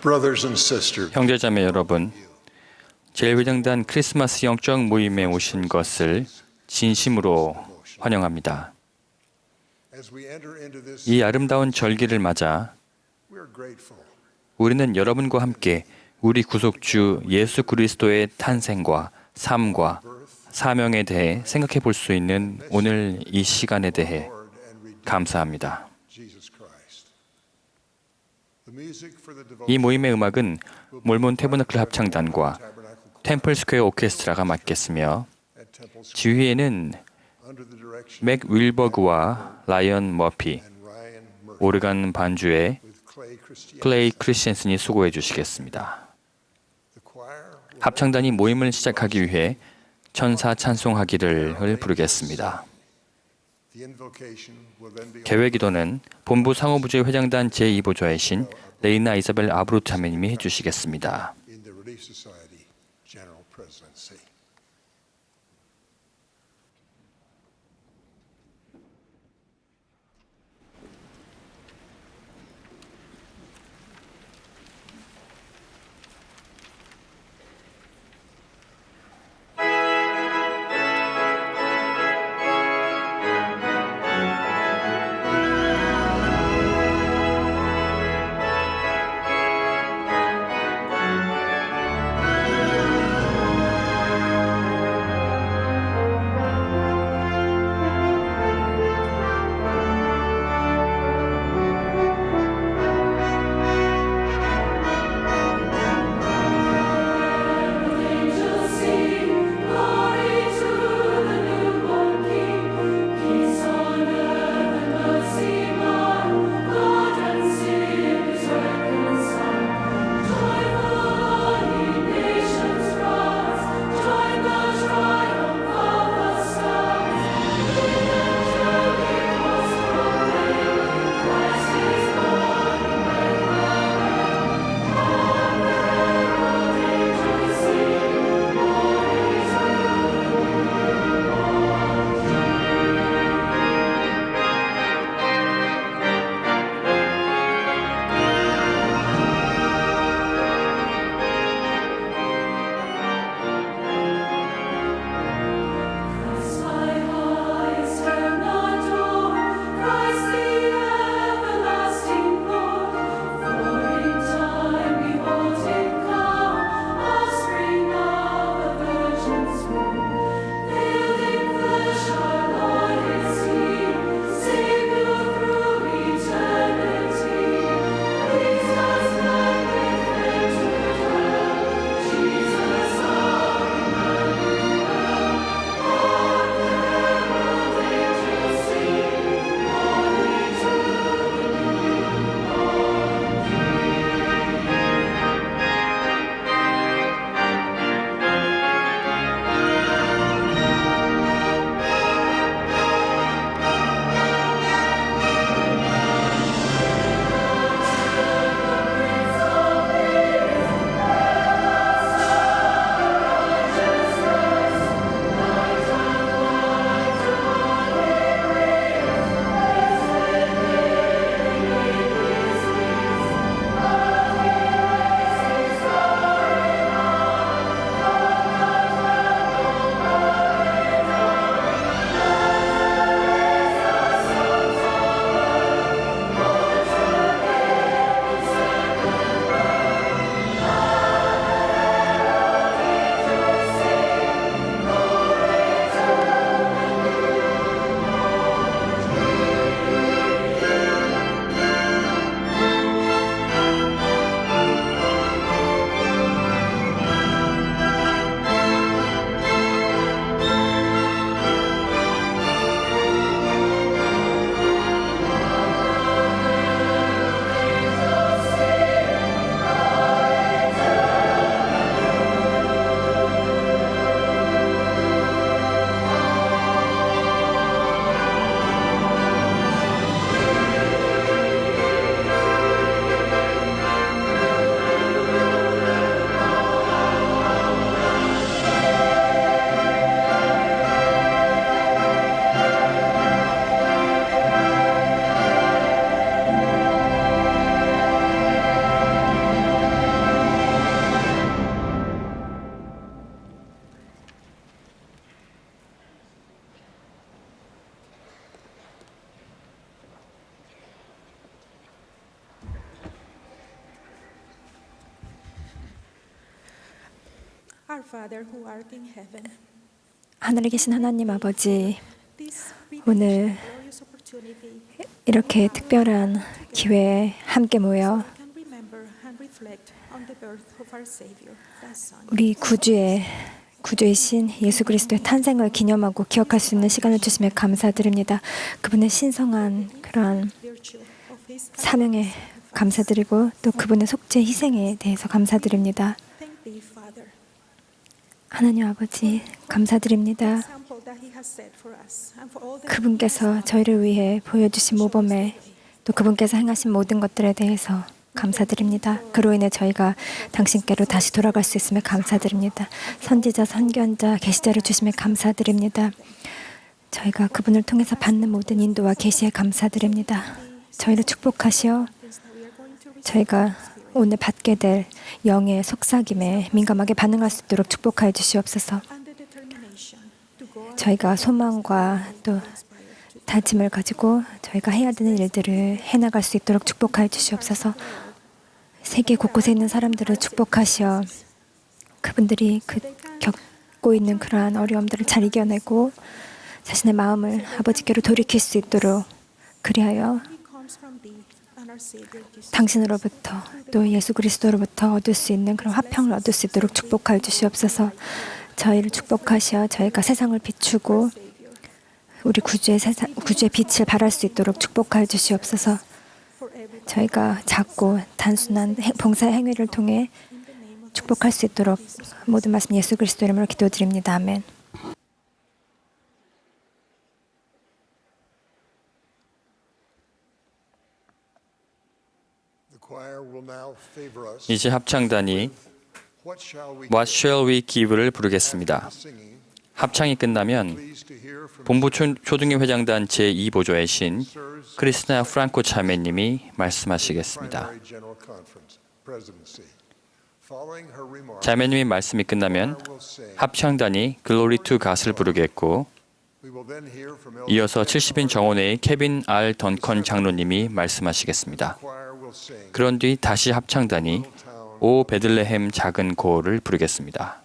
Brothers and sisters, 형제자매 여러분, 제1회장단 크리스마스 영적 모임에 오신 것을 진심으로 환영합니다. as we enter into this, 이 아름다운 절기를 맞아 we are grateful 우리는 여러분과 함께 우리 구속주 예수 그리스도의 탄생과 삶과 사명에 대해 생각해 볼 수 있는 오늘 이 시간에 대해 Lord and Redeemer 감사합니다. Jesus Christ. The music for the 이 devotion 모임의 음악은 몰몬 태버너클 합창단과 tabernacle choir 템플 스퀘어 오케스트라가 맡겠으며 at Temple Square 지휘에는 under the direction 맥 윌버그와 라이언 머피, and Ryan Murphy 오르간 반주에 with Clay Christian. 클레이 크리스텐슨이 수고해 주시겠습니다. The choir will 합창단이 모임을 시작하기 위해 천사 찬송하기를 부르겠습니다. the invocation will then be 개회기도는 본부 상호부제 회장단 제2보좌이신 레이나 이사벨 아브루트 자매님이 해주시겠습니다. in the Relief Society General Presidency. Our Father who art in heaven. 하늘에 계신 하나님 아버지, This 오늘 glorious opportunity 이렇게 특별한 기회에 함께 모여 we can remember and reflect on the birth of our Savior, thy Son. 우리 구주이신 예수 그리스도의 탄생을 기념하고 기억할 수 있는 시간을 주시며 감사드립니다. 그분의 신성한 그러한 Virtue of his 사명에 감사드리고 또 그분의 속죄 희생에 대해서 감사드립니다. Thank thee, Father. 하나님 아버지, 감사드립니다. Example that he has set for us and for all the 그분께서 저희를 위해 보여주신 모범에 또 그분께서 행하신 모든 것들에 대해서 감사드립니다. 그로 인해 저희가 당신께로 다시 돌아갈 수 있음에 감사드립니다. 선지자, 선견자, 계시자를 주심에 감사드립니다. 저희가 그분을 통해서 받는 모든 인도와 계시에 감사드립니다. 저희를 축복하시어 things that we are going to receive 저희가 오늘 받게 될 영의 속삭임에 민감하게 반응할 수 있도록 축복하여 주시옵소서. and the determination to go out 저희가 소망과 또 다짐을 가지고 저희가 해야 되는 일들을 해나갈 수 있도록 축복하여 주시옵소서. 세계 곳곳에 있는 사람들을 축복하시어 그분들이 겪고 있는 그러한 어려움들을 잘 이겨내고 자신의 마음을 아버지께로 돌이킬 수 있도록 그리하여 he comes from thee and our Savior Jesus. 당신으로부터 또 예수 그리스도로부터 얻을 수 있는 그런 화평을 얻을 수 있도록 축복하여 주시옵소서. 저희를 축복하시어 저희가 세상을 비추고 우리 구주의 빛을 발할 수 있도록 축복하여 주시옵소서. For every 저희가 작고 단순한 봉사의 행위를 통해 축복할 수 있도록 모든 말씀 예수 그리스도 이름으로 기도드립니다. 아멘. The choir will now favor us. 이제 합창단이 What shall we What give? Shall We Give를 부르겠습니다. Singing, 합창이 끝나면 pleased to hear from 본부 초등회 회장단 제2보조의 신 크리스나 프랑코 자매님이 말씀하시겠습니다. Primary General Conference Presidency. Following her remarks, 자매님의 말씀이 끝나면 will sing. 합창단이 Glory to God을 부르겠고 We will then hear from Elder 이어서 70인 정원회의 케빈 R. 던컨 장로님이 말씀하시겠습니다. choir will sing. 그런 뒤 다시 합창단이 오 베들레헴 작은 고을을 부르겠습니다.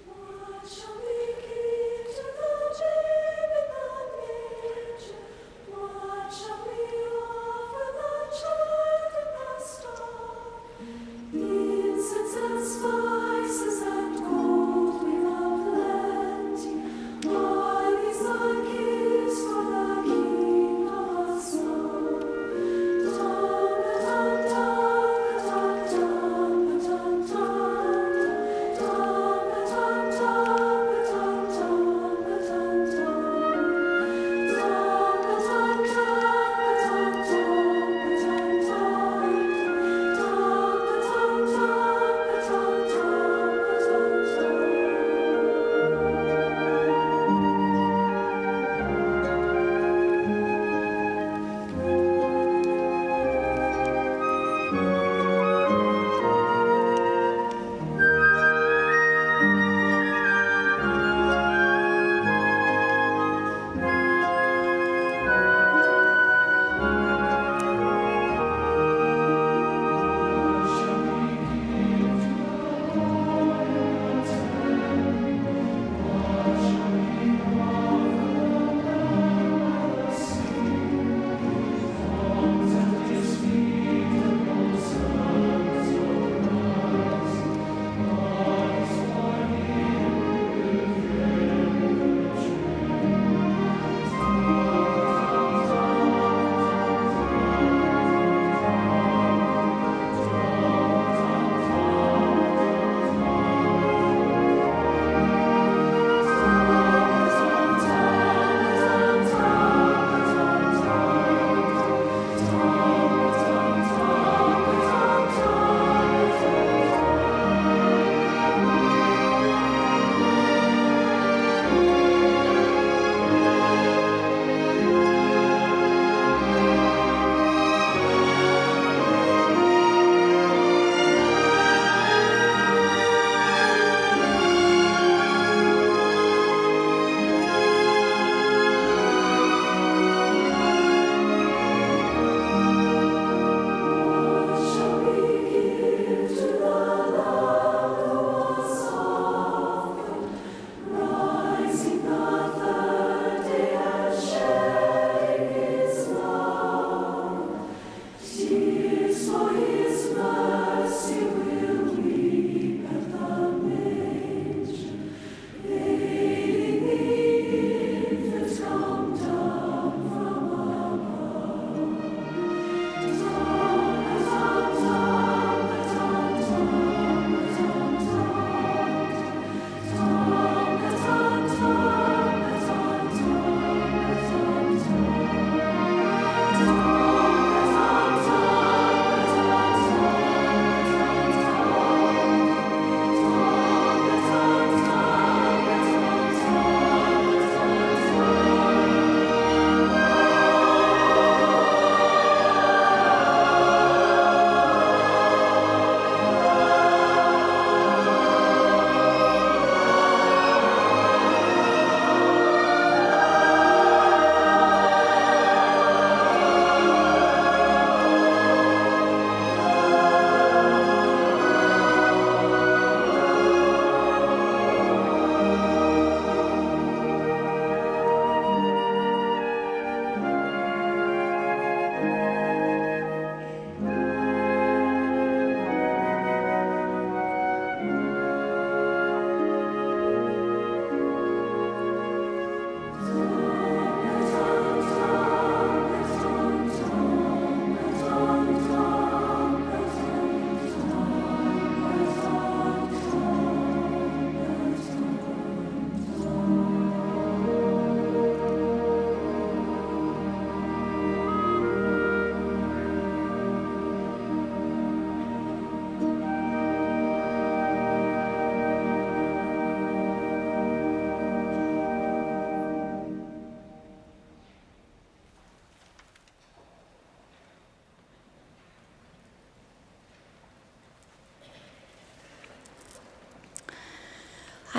What shall we give to the babe in the manger? What shall we offer the child in the stall? Incense and spices and gold with a blessing.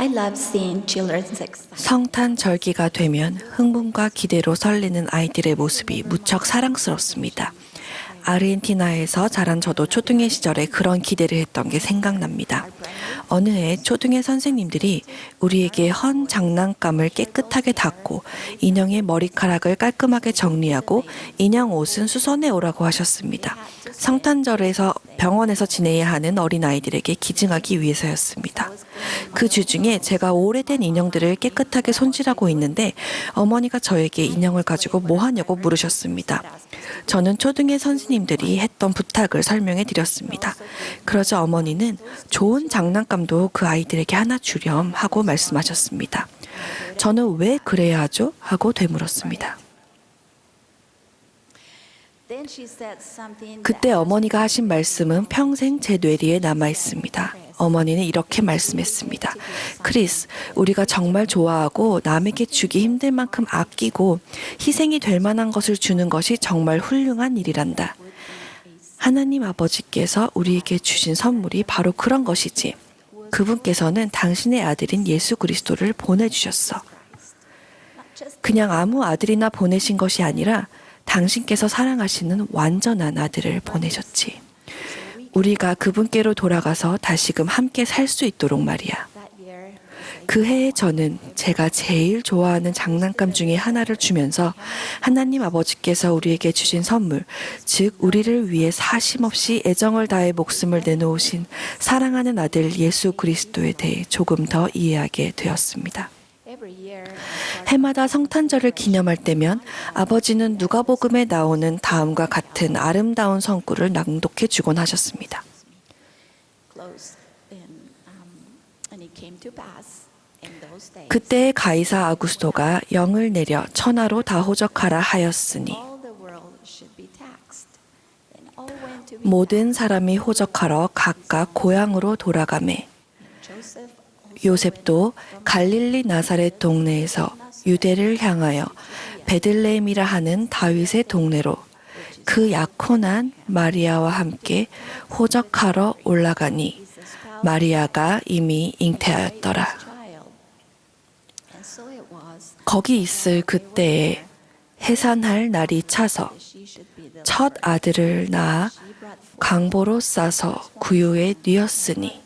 I love seeing children's excitement. 성탄 절기가 되면 흥분과 기대로 설레는 아이들의 모습이 무척 사랑스럽습니다. 아르헨티나에서 자란 저도 초등의 시절에 그런 기대를 했던 게 생각납니다. 어느 해 초등의 선생님들이 우리에게 헌 장난감을 깨끗하게 닦고 인형의 머리카락을 깔끔하게 정리하고 인형 옷은 수선해 오라고 하셨습니다. 성탄절에서 병원에서 지내야 하는 어린아이들에게 기증하기 위해서였습니다. 그 주중에 제가 오래된 인형들을 깨끗하게 손질하고 있는데 어머니가 저에게 인형을 가지고 뭐 하냐고 물으셨습니다. 저는 초등의 선생님들이 했던 부탁을 설명해 드렸습니다. 그러자 어머니는 좋은 장난감도 그 아이들에게 하나 주렴 하고 말씀하셨습니다. 저는 왜 그래야 하죠? 하고 되물었습니다. Then she said something 그때 어머니가 하신 말씀은 평생 제 뇌리에 남아 있습니다. 어머니는 이렇게 말씀했습니다. 크리스, 우리가 정말 좋아하고 남에게 주기 힘들 만큼 아끼고 희생이 될 만한 것을 주는 것이 정말 훌륭한 일이란다. 하나님 아버지께서 우리에게 주신 선물이 바로 그런 것이지. 그분께서는 당신의 아들인 예수 그리스도를 보내주셨어. 그냥 아무 아들이나 보내신 것이 아니라 당신께서 사랑하시는 완전한 아들을 보내셨지. 우리가 그분께로 돌아가서 다시금 함께 살 수 있도록 말이야. 그 해에 저는 제가 제일 좋아하는 장난감 중에 하나를 주면서 하나님 아버지께서 우리에게 주신 선물, 즉 우리를 위해 사심없이 애정을 다해 목숨을 내놓으신 사랑하는 아들 예수 그리스도에 대해 조금 더 이해하게 되었습니다. 해마다 성탄절을 기념할 때면 아버지는 누가복음에 나오는 다음과 같은 아름다운 성구를 낭독해 주곤 하셨습니다. 그때 가이사 아구스토가 영을 내려 천하로 다 호적하라 하였으니 모든 사람이 호적하러 각각 고향으로 돌아가매 요셉도 갈릴리 나사렛 동네에서 유대를 향하여 베들레헴이라 하는 다윗의 동네로 그 약혼한 마리아와 함께 호적하러 올라가니 마리아가 이미 잉태하였더라. 거기 있을 그때에 해산할 날이 차서 첫 아들을 낳아 강보로 싸서 구유에 뉘었으니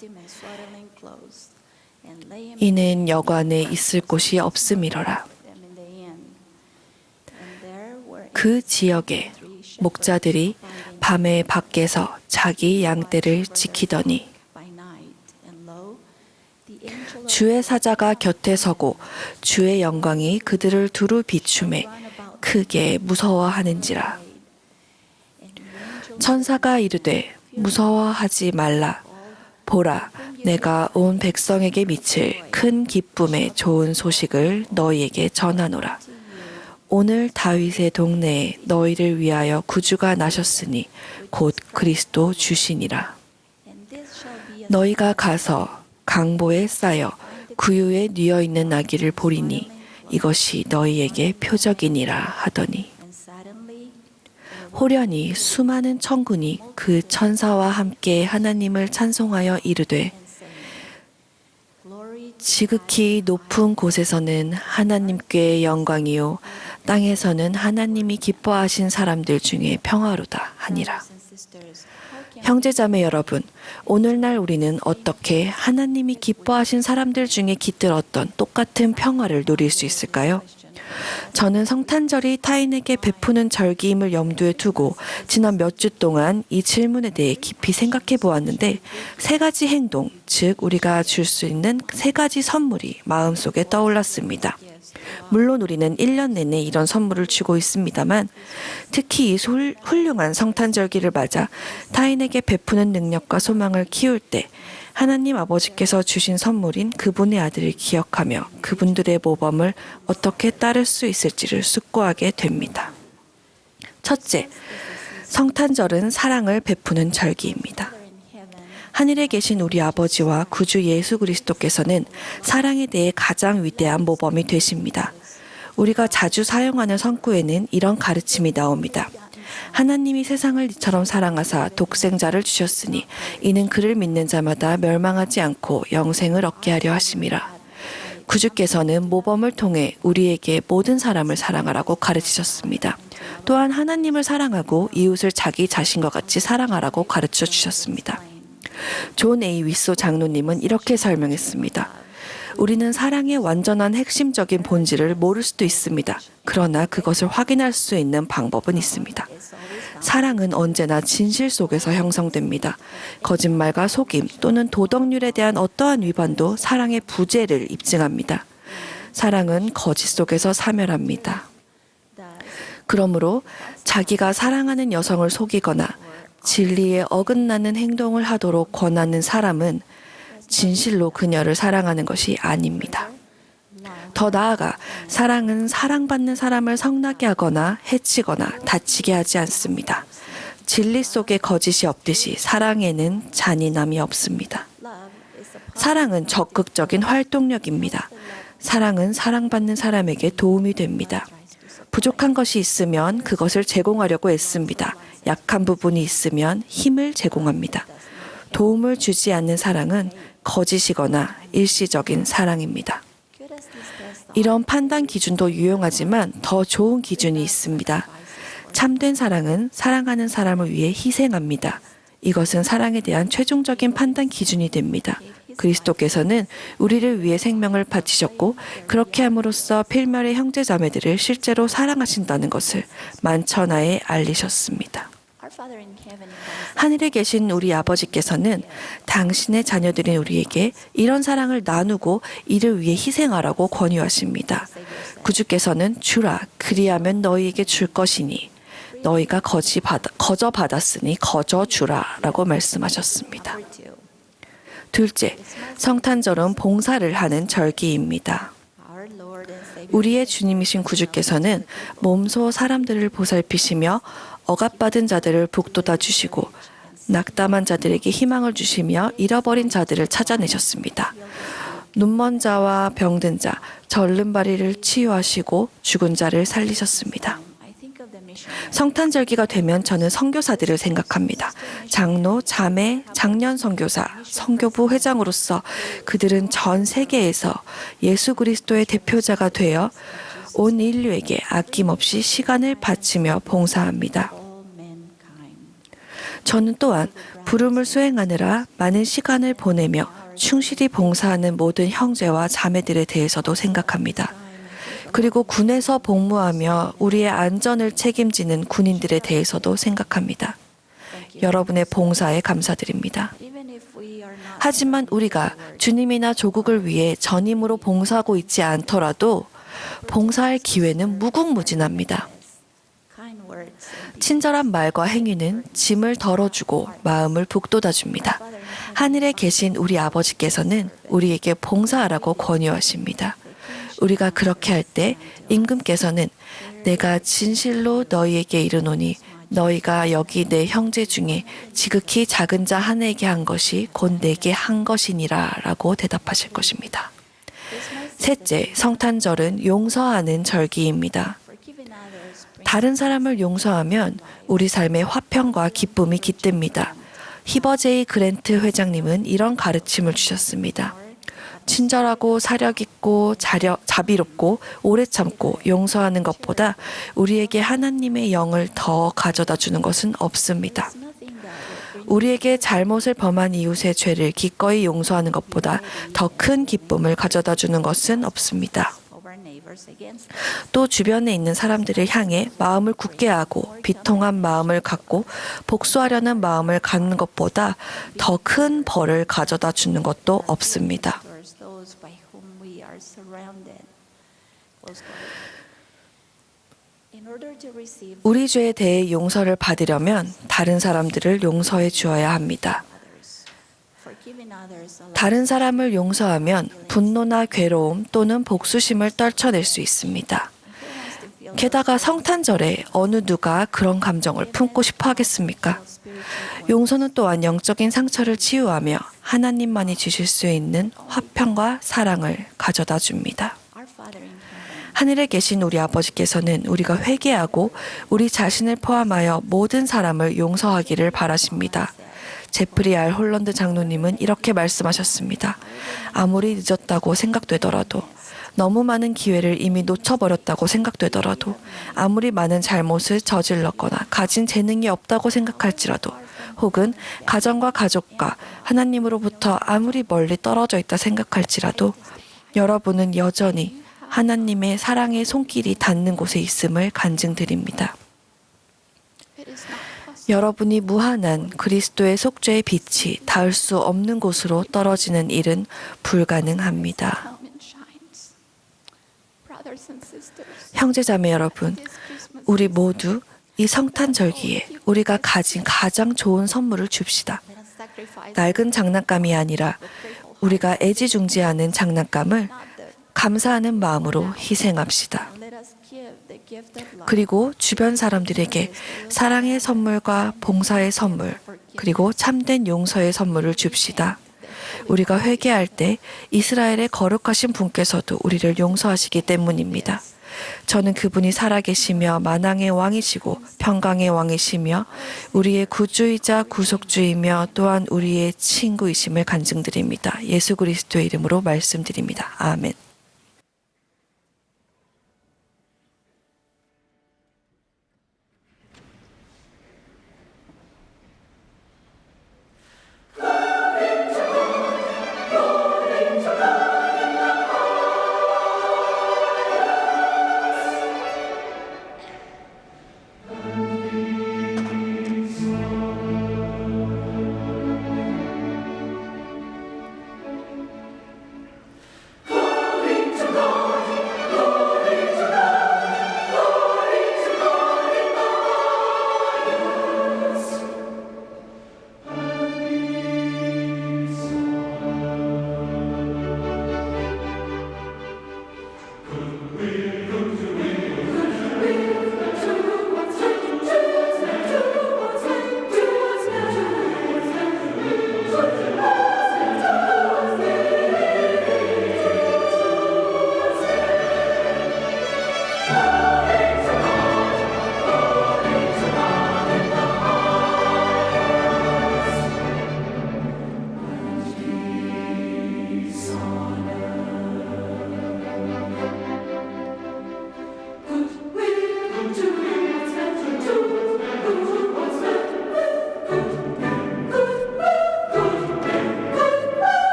이는 여관에 있을 곳이 없음이러라. 그 지역에 목자들이 밤에 밖에서 자기 양떼를 지키더니 주의 사자가 곁에 서고 주의 영광이 그들을 두루 비추매 크게 무서워하는지라. 천사가 이르되 무서워하지 말라. 보라, 내가 온 백성에게 미칠 큰 기쁨의 좋은 소식을 너희에게 전하노라. 오늘 다윗의 동네에 너희를 위하여 구주가 나셨으니 곧 그리스도 주시니라. 너희가 가서 강보에 쌓여 구유에 뉘어 있는 아기를 보리니 이것이 너희에게 표적이니라 하더니 호련히 수많은 천군이 그 천사와 함께 하나님을 찬송하여 이르되 지극히 높은 곳에서는 하나님께 영광이요 땅에서는 하나님이 기뻐하신 사람들 중에 평화로다 하니라. 형제자매 여러분, 오늘날 우리는 어떻게 하나님이 기뻐하신 사람들 중에 깃들었던 똑같은 평화를 누릴 수 있을까요? 저는 성탄절이 타인에게 베푸는 절기임을 염두에 두고 지난 몇 주 동안 이 질문에 대해 깊이 생각해 보았는데 세 가지 행동, 즉 우리가 줄 수 있는 세 가지 선물이 마음속에 떠올랐습니다. 물론 우리는 1년 내내 이런 선물을 주고 있습니다만 특히 이 훌륭한 성탄절기를 맞아 타인에게 베푸는 능력과 소망을 키울 때 하나님 아버지께서 주신 선물인 그분의 아들을 기억하며 그분들의 모범을 어떻게 따를 수 있을지를 숙고하게 됩니다. 첫째, 성탄절은 사랑을 베푸는 절기입니다. 하늘에 계신 우리 아버지와 구주 예수 그리스도께서는 사랑에 대해 가장 위대한 모범이 되십니다. 우리가 자주 사용하는 성구에는 이런 가르침이 나옵니다. 하나님이 세상을 이처럼 사랑하사 독생자를 주셨으니 이는 그를 믿는 자마다 멸망하지 않고 영생을 얻게 하려 하심이라. 구주께서는 모범을 통해 우리에게 모든 사람을 사랑하라고 가르치셨습니다. 또한 하나님을 사랑하고 이웃을 자기 자신과 같이 사랑하라고 가르쳐 주셨습니다. 존 A. 위소 장로님은 이렇게 설명했습니다. 우리는 사랑의 완전한 핵심적인 본질을 모를 수도 있습니다. 그러나 그것을 확인할 수 있는 방법은 있습니다. 사랑은 언제나 진실 속에서 형성됩니다. 거짓말과 속임 또는 도덕률에 대한 어떠한 위반도 사랑의 부재를 입증합니다. 사랑은 거짓 속에서 사멸합니다. 그러므로 자기가 사랑하는 여성을 속이거나 진리에 어긋나는 행동을 하도록 권하는 사람은 진실로 그녀를 사랑하는 것이 아닙니다. 더 나아가 사랑은 사랑받는 사람을 성나게 하거나 해치거나 다치게 하지 않습니다. 진리 속에 거짓이 없듯이 사랑에는 잔인함이 없습니다. 사랑은 적극적인 활동력입니다. 사랑은 사랑받는 사람에게 도움이 됩니다. 부족한 것이 있으면 그것을 제공하려고 애씁니다. 약한 부분이 있으면 힘을 제공합니다. 도움을 주지 않는 사랑은 거짓이거나 일시적인 사랑입니다. 이런 판단 기준도 유용하지만 더 좋은 기준이 있습니다. 참된 사랑은 사랑하는 사람을 위해 희생합니다. 이것은 사랑에 대한 최종적인 판단 기준이 됩니다. 그리스도께서는 우리를 위해 생명을 바치셨고 그렇게 함으로써 필멸의 형제자매들을 실제로 사랑하신다는 것을 만천하에 알리셨습니다. 하늘에 계신 우리 아버지께서는 당신의 자녀들인 우리에게 이런 사랑을 나누고 이를 위해 희생하라고 권유하십니다. 구주께서는 주라 그리하면 너희에게 줄 것이니 너희가 거저 받았으니 거저 주라 라고 말씀하셨습니다. 둘째, 성탄절은 봉사를 하는 절기입니다. 우리의 주님이신 구주께서는 몸소 사람들을 보살피시며 억압받은 자들을 북돋아 주시고 낙담한 자들에게 희망을 주시며 잃어버린 자들을 찾아내셨습니다. 눈먼 자와 병든 자, 절름발이를 치유하시고 죽은 자를 살리셨습니다. 성탄절기가 되면 저는 선교사들을 생각합니다. 장로, 자매, 장년 선교사, 선교부 회장으로서 그들은 전 세계에서 예수 그리스도의 대표자가 되어 온 인류에게 아낌없이 시간을 바치며 봉사합니다. 저는 또한 부름을 수행하느라 많은 시간을 보내며 충실히 봉사하는 모든 형제와 자매들에 대해서도 생각합니다. 그리고 군에서 복무하며 우리의 안전을 책임지는 군인들에 대해서도 생각합니다. 여러분의 봉사에 감사드립니다. 하지만 우리가 주님이나 조국을 위해 전임으로 봉사하고 있지 않더라도 봉사할 기회는 무궁무진합니다. 친절한 말과 행위는 짐을 덜어주고 마음을 북돋아줍니다. 하늘에 계신 우리 아버지께서는 우리에게 봉사하라고 권유하십니다. 우리가 그렇게 할 때 임금께서는 내가 진실로 너희에게 이르노니 너희가 여기 내 형제 중에 지극히 작은 자 하나에게 한 것이 곧 내게 한 것이니라 라고 대답하실 것입니다. 셋째, 성탄절은 용서하는 절기입니다. 다른 사람을 용서하면 우리 삶의 화평과 기쁨이 깃듭니다. 히버 제이 그랜트 회장님은 이런 가르침을 주셨습니다. 친절하고 사력있고 자비롭고 오래 참고 용서하는 것보다 우리에게 하나님의 영을 더 가져다 주는 것은 없습니다. 우리에게 잘못을 범한 이웃의 죄를 기꺼이 용서하는 것보다 더 큰 기쁨을 가져다 주는 것은 없습니다. 또 주변에 있는 사람들을 향해 마음을 굳게 하고 비통한 마음을 갖고 복수하려는 마음을 갖는 것보다 더 큰 벌을 가져다 주는 것도 없습니다. 우리 죄에 대해 용서를 받으려면 다른 사람들을 용서해 주어야 합니다. 다른 사람을 용서하면 분노나 괴로움 또는 복수심을 떨쳐낼 수 있습니다. 게다가 성탄절에 어느 누가 그런 감정을 품고 싶어 하겠습니까? 용서는 또한 영적인 상처를 치유하며 하나님만이 주실 수 있는 화평과 사랑을 가져다 줍니다. 하늘에 계신 우리 아버지께서는 우리가 회개하고 우리 자신을 포함하여 모든 사람을 용서하기를 바라십니다. 제프리 홀런드 장로님은 이렇게 말씀하셨습니다. 아무리 늦었다고 생각되더라도 너무 많은 기회를 이미 놓쳐버렸다고 생각되더라도, 아무리 많은 잘못을 저질렀거나 가진 재능이 없다고 생각할지라도, 혹은 가정과 가족과 하나님으로부터 아무리 멀리 떨어져 있다 생각할지라도, 여러분은 여전히 하나님의 사랑의 손길이 닿는 곳에 있음을 간증드립니다. 여러분이 무한한 그리스도의 속죄의 빛이 닿을 수 없는 곳으로 떨어지는 일은 불가능합니다. 형제자매 여러분, 우리 모두 이 성탄절기에 우리가 가진 가장 좋은 선물을 줍시다. 낡은 장난감이 아니라 우리가 애지중지하는 장난감을 감사하는 마음으로 희생합시다. 그리고 주변 사람들에게 사랑의 선물과 봉사의 선물, 그리고 참된 용서의 선물을 줍시다. 우리가 회개할 때 이스라엘의 거룩하신 분께서도 우리를 용서하시기 때문입니다. 저는 그분이 살아계시며 만왕의 왕이시고 평강의 왕이시며 우리의 구주이자 구속주이며 또한 우리의 친구이심을 간증드립니다. 예수 그리스도의 이름으로 말씀드립니다. 아멘.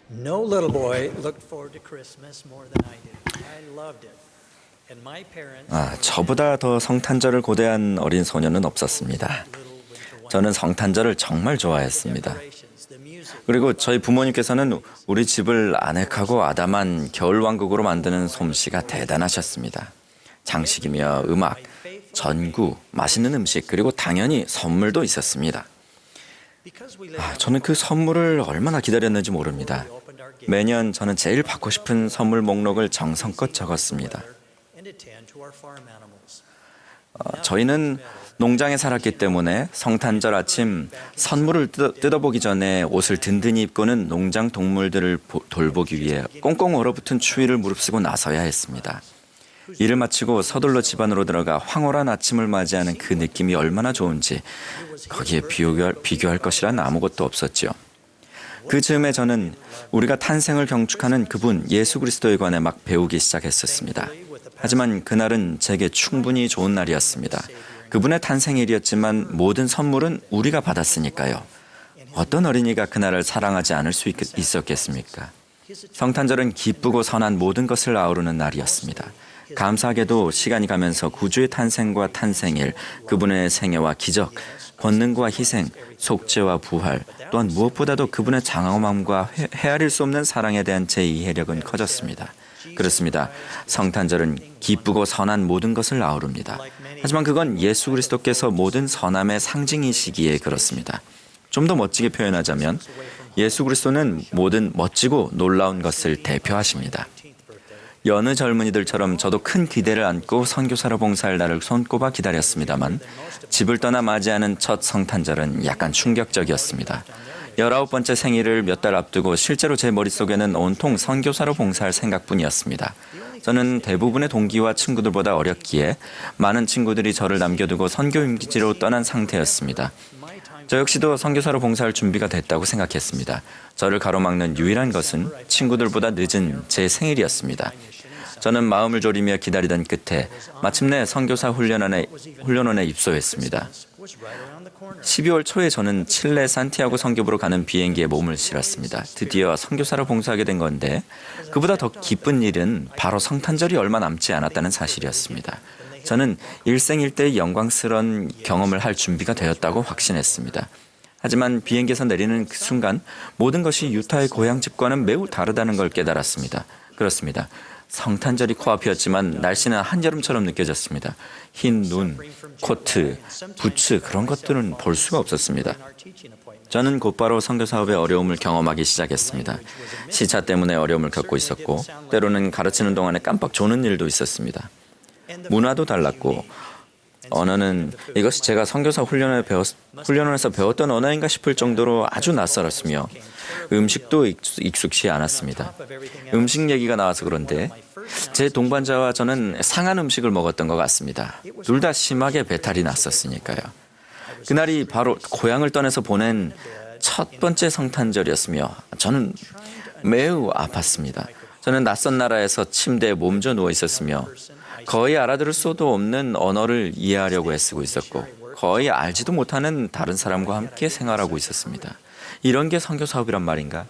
No little boy looked forward to Christmas more than I did. I loved it. And my parents 저보다 더 성탄절을 고대한 어린 소년은 없었습니다. 저는 성탄절을 정말 좋아했습니다. 그리고 저희 부모님께서는 우리 집을 아늑하고 아담한 겨울왕국으로 만드는 솜씨가 대단하셨습니다. 장식이며 음악, 전구, 맛있는 음식, 그리고 당연히 선물도 있었습니다. 저는 그 선물을 얼마나 기다렸는지 모릅니다. 매년 저는 제일 받고 싶은 선물 목록을 정성껏 적었습니다. 저희는 농장에 살았기 때문에 성탄절 아침 선물을 뜯어보기 전에 옷을 든든히 입고는 농장 동물들을 돌보기 위해 꽁꽁 얼어붙은 추위를 무릅쓰고 나서야 했습니다. 일을 마치고 서둘러 집 안으로 들어가 황홀한 아침을 맞이하는 그 느낌이 얼마나 좋은지 거기에 비교할 것이란 아무것도 없었죠. 그 즈음에 저는 우리가 탄생을 경축하는 그분 예수 그리스도에 관해 막 배우기 시작했었습니다. 하지만 그날은 제게 충분히 좋은 날이었습니다. 그분의 탄생일이었지만 모든 선물은 우리가 받았으니까요. 어떤 어린이가 그날을 사랑하지 않을 수 있었겠습니까? 성탄절은 기쁘고 선한 모든 것을 아우르는 날이었습니다. 감사하게도 시간이 가면서 구주의 탄생과 탄생일, 그분의 생애와 기적, 권능과 희생, 속죄와 부활, 또한 무엇보다도 그분의 장엄함과 헤아릴 수 없는 사랑에 대한 제 이해력은 커졌습니다. 그렇습니다. 성탄절은 기쁘고 선한 모든 것을 아우릅니다. 하지만 그건 예수 그리스도께서 모든 선함의 상징이시기에 그렇습니다. 좀 더 멋지게 표현하자면 예수 그리스도는 모든 멋지고 놀라운 것을 대표하십니다. 여느 젊은이들처럼 저도 큰 기대를 안고 선교사로 봉사할 날을 손꼽아 기다렸습니다만 집을 떠나 맞이하는 첫 성탄절은 약간 충격적이었습니다. 19번째 생일을 몇 달 앞두고 실제로 제 머릿속에는 온통 선교사로 봉사할 생각뿐이었습니다. 저는 대부분의 동기와 친구들보다 어렸기에 많은 친구들이 저를 남겨두고 선교 임기지로 떠난 상태였습니다. 저 역시도 선교사로 봉사할 준비가 됐다고 생각했습니다. 저를 가로막는 유일한 것은 친구들보다 늦은 제 생일이었습니다. 저는 마음을 졸이며 기다리던 끝에 마침내 선교사 훈련원에 입소했습니다. 12월 초에 저는 칠레 산티아고 선교부로 가는 비행기에 몸을 실었습니다. 드디어 선교사로 봉사하게 된 건데 그보다 더 기쁜 일은 바로 성탄절이 얼마 남지 않았다는 사실이었습니다. 저는 일생일대의 영광스러운 경험을 할 준비가 되었다고 확신했습니다. 하지만 비행기에서 내리는 그 순간 모든 것이 유타의 고향집과는 매우 다르다는 걸 깨달았습니다. 그렇습니다. 성탄절이 코앞이었지만 날씨는 한여름처럼 느껴졌습니다. 흰 눈, 코트, 부츠 그런 것들은 볼 수가 없었습니다. 저는 곧바로 선교 사업의 어려움을 경험하기 시작했습니다. 시차 때문에 어려움을 겪고 있었고 때로는 가르치는 동안에 깜빡 조는 일도 있었습니다. 문화도 달랐고 언어는 이것이 제가 선교사 훈련원에서 배웠던 언어인가 싶을 정도로 아주 낯설었으며 음식도 익숙치 않았습니다. 음식 얘기가 나와서 그런데 제 동반자와 저는 상한 음식을 먹었던 것 같습니다. 둘 다 심하게 배탈이 났었으니까요. 그날이 바로 고향을 떠나서 보낸 첫 번째 성탄절이었으며 저는 매우 아팠습니다. 저는 낯선 나라에서 침대에 몸져 누워 있었으며 거의 알아들을 수도 없는 언어를 이해하려고 애쓰고 있었고 거의 알지도 못하는 다른 사람과 함께 생활하고 있었습니다. 이런 게 선교 사업이란 말인가?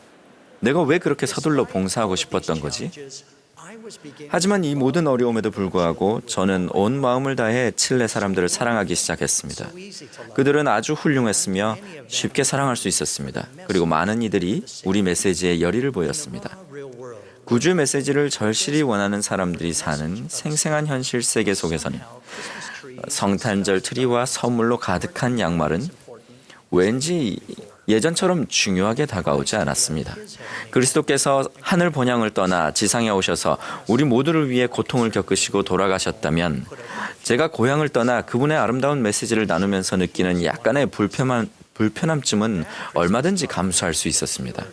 내가 왜 그렇게 서둘러 봉사하고 싶었던 거지? 하지만 이 모든 어려움에도 불구하고 저는 온 마음을 다해 칠레 사람들을 사랑하기 시작했습니다. 그들은 아주 훌륭했으며 쉽게 사랑할 수 있었습니다. 그리고 많은 이들이 우리 메시지에 열의를 보였습니다. 구주의 메시지를 절실히 원하는 사람들이 사는 생생한 현실 세계 속에서는 성탄절 트리와 선물로 가득한 양말은 왠지 예전처럼 중요하게 다가오지 않았습니다. 그리스도께서 하늘 번향을 떠나 지상에 오셔서 우리 모두를 위해 고통을 겪으시고 돌아가셨다면 제가 고향을 떠나 그분의 아름다운 메시지를 나누면서 느끼는 약간의 불편함쯤은 얼마든지 감수할 수 있었습니다.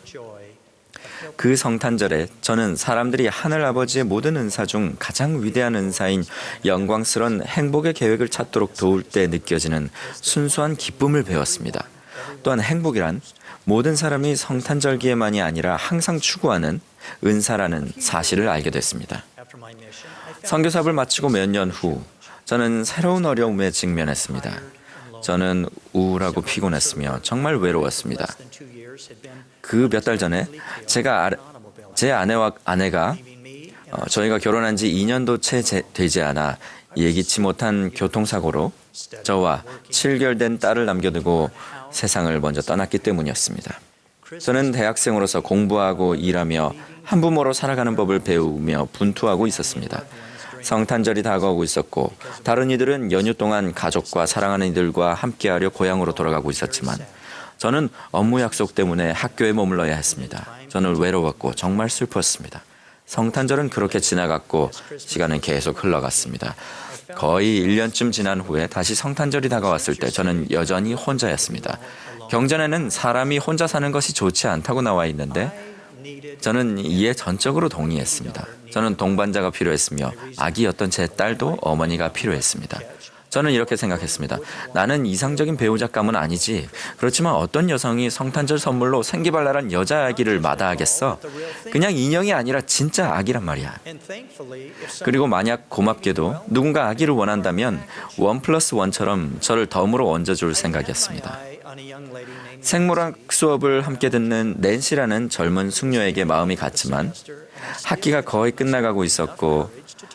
그 성탄절에 저는 사람들이 하늘 아버지의 모든 은사 중 가장 위대한 은사인 영광스러운 행복의 계획을 찾도록 도울 때 느껴지는 순수한 기쁨을 배웠습니다. 또한 행복이란 모든 사람이 성탄절기에만이 아니라 항상 추구하는 은사라는 사실을 알게 됐습니다. 선교 사업을 마치고 몇 년 후 저는 새로운 어려움에 직면했습니다. 저는 우울하고 피곤했으며 정말 외로웠습니다. 그 몇 달 전에 제 아내가 저희가 결혼한 지 2년도 채 되지 않아 예기치 못한 교통사고로 저와 7개월 된 딸을 남겨두고 세상을 먼저 떠났기 때문이었습니다. 저는 대학생으로서 공부하고 일하며 한부모로 살아가는 법을 배우며 분투하고 있었습니다. 성탄절이 다가오고 있었고 다른 이들은 연휴 동안 가족과 사랑하는 이들과 함께하려 고향으로 돌아가고 있었지만 저는 업무 약속 때문에 학교에 머물러야 했습니다. 저는 외로웠고 정말 슬펐습니다. 성탄절은 그렇게 지나갔고 시간은 계속 흘러갔습니다. 거의 1년쯤 지난 후에 다시 성탄절이 다가왔을 때 저는 여전히 혼자였습니다. 경전에는 사람이 혼자 사는 것이 좋지 않다고 나와 있는데 저는 이에 전적으로 동의했습니다. 저는 동반자가 필요했으며 아기였던 제 딸도 어머니가 필요했습니다. 저는 이렇게 생각했습니다. 나는 이상적인 배우자감은 아니지. 그렇지만 어떤 여성이 성탄절 선물로 생기발랄한 여자 아기를 마다하겠어? 그냥 인형이 아니라 진짜 아기란 말이야. 그리고 만약 고맙게도 누군가 아기를 원한다면 1+1처럼 저를 덤으로 얹어줄 생각이었습니다. 생물학 수업을 함께 듣는 낸시라는 젊은 숙녀에게 마음이 갔지만 학기가 거의 끝나가고 있었고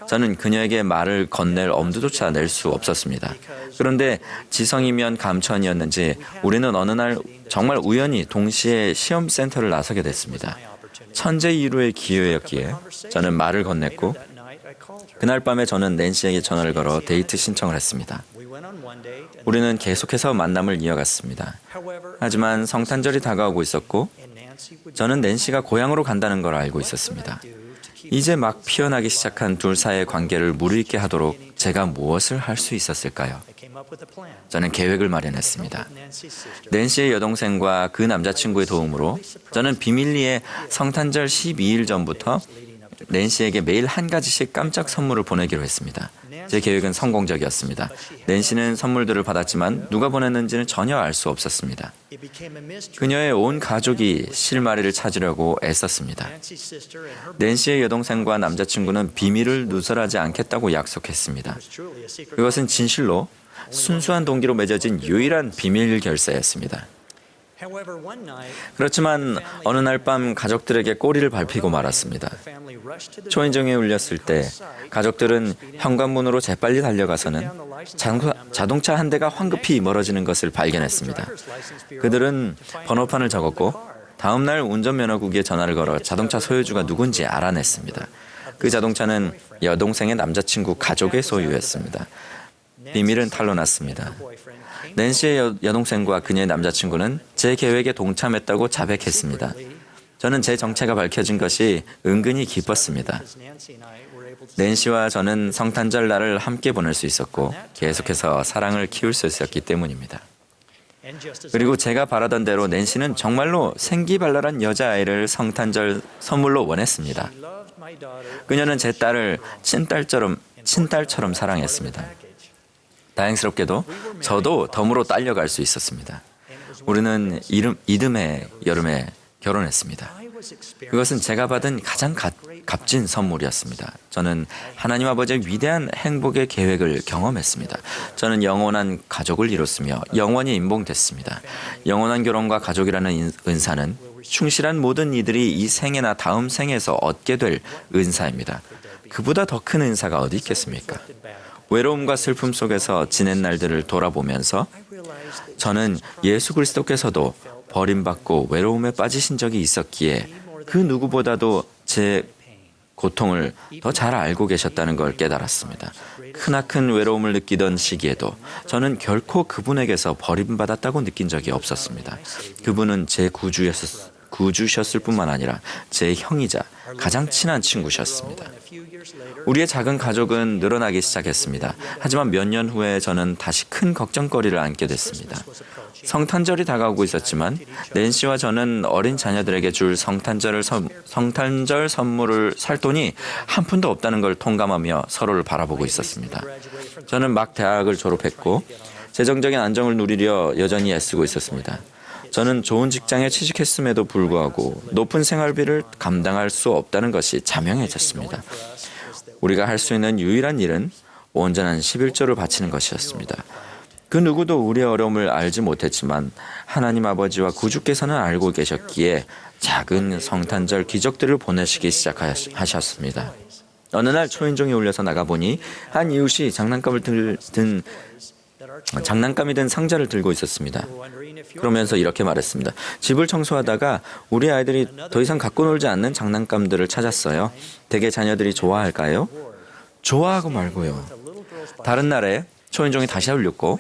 저는 그녀에게 말을 건넬 엄두조차 낼 수 없었습니다. 그런데 지성이면 감천이었는지 우리는 어느 날 정말 우연히 동시에 시험센터를 나서게 됐습니다. 천재 이루의 기회였기에 저는 말을 건넸고 그날 밤에 저는 낸시에게 전화를 걸어 데이트 신청을 했습니다. 우리는 계속해서 만남을 이어갔습니다. 하지만 성탄절이 다가오고 있었고 저는 낸시가 고향으로 간다는 걸 알고 있었습니다. 이제 막 피어나기 시작한 둘 사이의 관계를 무르익게 하도록 제가 무엇을 할 수 있었을까요? 저는 계획을 마련했습니다. 낸시의 여동생과 그 남자친구의 도움으로 저는 비밀리에 성탄절 12일 전부터 낸시에게 매일 한 가지씩 깜짝 선물을 보내기로 했습니다. 제 계획은 성공적이었습니다. 낸시는 선물들을 받았지만 누가 보냈는지는 전혀 알 수 없었습니다. 그녀의 온 가족이 실마리를 찾으려고 애썼습니다. 낸시의 여동생과 남자친구는 비밀을 누설하지 않겠다고 약속했습니다. 그것은 진실로 순수한 동기로 맺어진 유일한 비밀 결사였습니다. 그렇지만 어느 날 밤 가족들에게 꼬리를 밟히고 말았습니다. 초인종이 울렸을 때 가족들은 현관문으로 재빨리 달려가서는 자동차 한 대가 황급히 멀어지는 것을 발견했습니다. 그들은 번호판을 적었고 다음 날 운전면허국에 전화를 걸어 자동차 소유주가 누군지 알아냈습니다. 그 자동차는 여동생의 남자친구 가족의 소유였습니다. 비밀은 탄로났습니다. 낸시의 여동생과 그녀의 남자친구는 제 계획에 동참했다고 자백했습니다. 저는 제 정체가 밝혀진 것이 은근히 기뻤습니다. 낸시와 저는 성탄절 날을 함께 보낼 수 있었고 계속해서 사랑을 키울 수 있었기 때문입니다. 그리고 제가 바라던 대로 낸시는 정말로 생기발랄한 여자아이를 성탄절 선물로 원했습니다. 그녀는 제 딸을 친딸처럼 사랑했습니다. 다행스럽게도 저도 덤으로 딸려갈 수 있었습니다. 우리는 이듬해 여름에 결혼했습니다. 그것은 제가 받은 가장 값진 선물이었습니다. 저는 하나님 아버지의 위대한 행복의 계획을 경험했습니다. 저는 영원한 가족을 이뤘으며 영원히 임봉됐습니다. 영원한 결혼과 가족이라는 은사는 충실한 모든 이들이 이 생애나 다음 생에서 얻게 될 은사입니다. 그보다 더 큰 은사가 어디 있겠습니까? 외로움과 슬픔 속에서 지낸 날들을 돌아보면서 저는 예수 그리스도께서도 버림받고 외로움에 빠지신 적이 있었기에 그 누구보다도 제 고통을 더 잘 알고 계셨다는 걸 깨달았습니다. 크나큰 외로움을 느끼던 시기에도 저는 결코 그분에게서 버림받았다고 느낀 적이 없었습니다. 그분은 제 구주셨을 뿐만 아니라 제 형이자 가장 친한 친구셨습니다. 우리의 작은 가족은 늘어나기 시작했습니다. 하지만 몇 년 후에 저는 다시 큰 걱정거리를 안게 됐습니다. 성탄절이 다가오고 있었지만 낸시와 저는 어린 자녀들에게 줄 성탄절 선물을 살 돈이 한 푼도 없다는 걸 통감하며 서로를 바라보고 있었습니다. 저는 막 대학을 졸업했고 재정적인 안정을 누리려 여전히 애쓰고 있었습니다. 저는 좋은 직장에 취직했음에도 불구하고 높은 생활비를 감당할 수 없다는 것이 자명해졌습니다. 우리가 할 수 있는 유일한 일은 온전한 11조를 바치는 것이었습니다. 그 누구도 우리의 어려움을 알지 못했지만 하나님 아버지와 구주께서는 알고 계셨기에 작은 성탄절 기적들을 보내시기 시작하셨습니다. 어느 날 초인종이 울려서 나가보니 한 이웃이 장난감이 든 상자를 들고 있었습니다. 그러면서 이렇게 말했습니다. 집을 청소하다가 우리 아이들이 더 이상 갖고 놀지 않는 장난감들을 찾았어요. 대개 자녀들이 좋아할까요? 좋아하고 말고요. 다른 날에 초인종이 다시 울렸고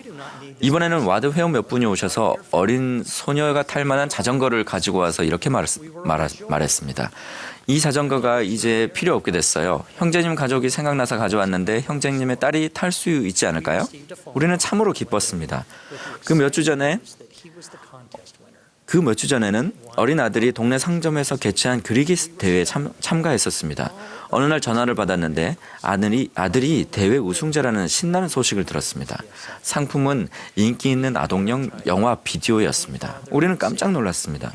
이번에는 와드 회원 몇 분이 오셔서 어린 소녀가 탈 만한 자전거를 가지고 와서 이렇게 말했습니다. 이 자전거가 이제 필요 없게 됐어요. 형제님 가족이 생각나서 가져왔는데 형제님의 딸이 탈 수 있지 않을까요? 우리는 참으로 기뻤습니다. 그 몇 주 전에는 어린 아들이 동네 상점에서 개최한 그리기 대회에 참가했었습니다. 어느 날 전화를 받았는데 아들이 대회 우승자라는 신나는 소식을 들었습니다. 상품은 인기 있는 아동용 영화 비디오였습니다. 우리는 깜짝 놀랐습니다.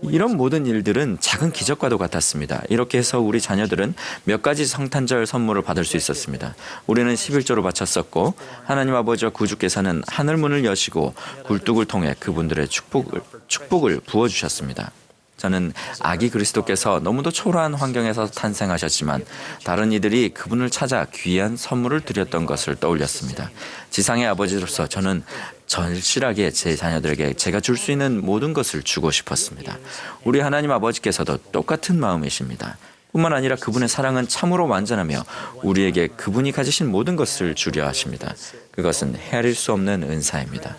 이런 모든 일들은 작은 기적과도 같았습니다. 이렇게 해서 우리 자녀들은 몇 가지 성탄절 선물을 받을 수 있었습니다. 우리는 11조를 바쳤었고 하나님 아버지와 구주께서는 하늘문을 여시고 굴뚝을 통해 그분들의 축복을 부어주셨습니다. 저는 아기 그리스도께서 너무도 초라한 환경에서 탄생하셨지만 다른 이들이 그분을 찾아 귀한 선물을 드렸던 것을 떠올렸습니다. 지상의 아버지로서 저는 절실하게 제 자녀들에게 제가 줄 수 있는 모든 것을 주고 싶었습니다. 우리 하나님 아버지께서도 똑같은 마음이십니다. 뿐만 아니라 그분의 사랑은 참으로 완전하며 우리에게 그분이 가지신 모든 것을 주려 하십니다. 그것은 헤아릴 수 없는 은사입니다.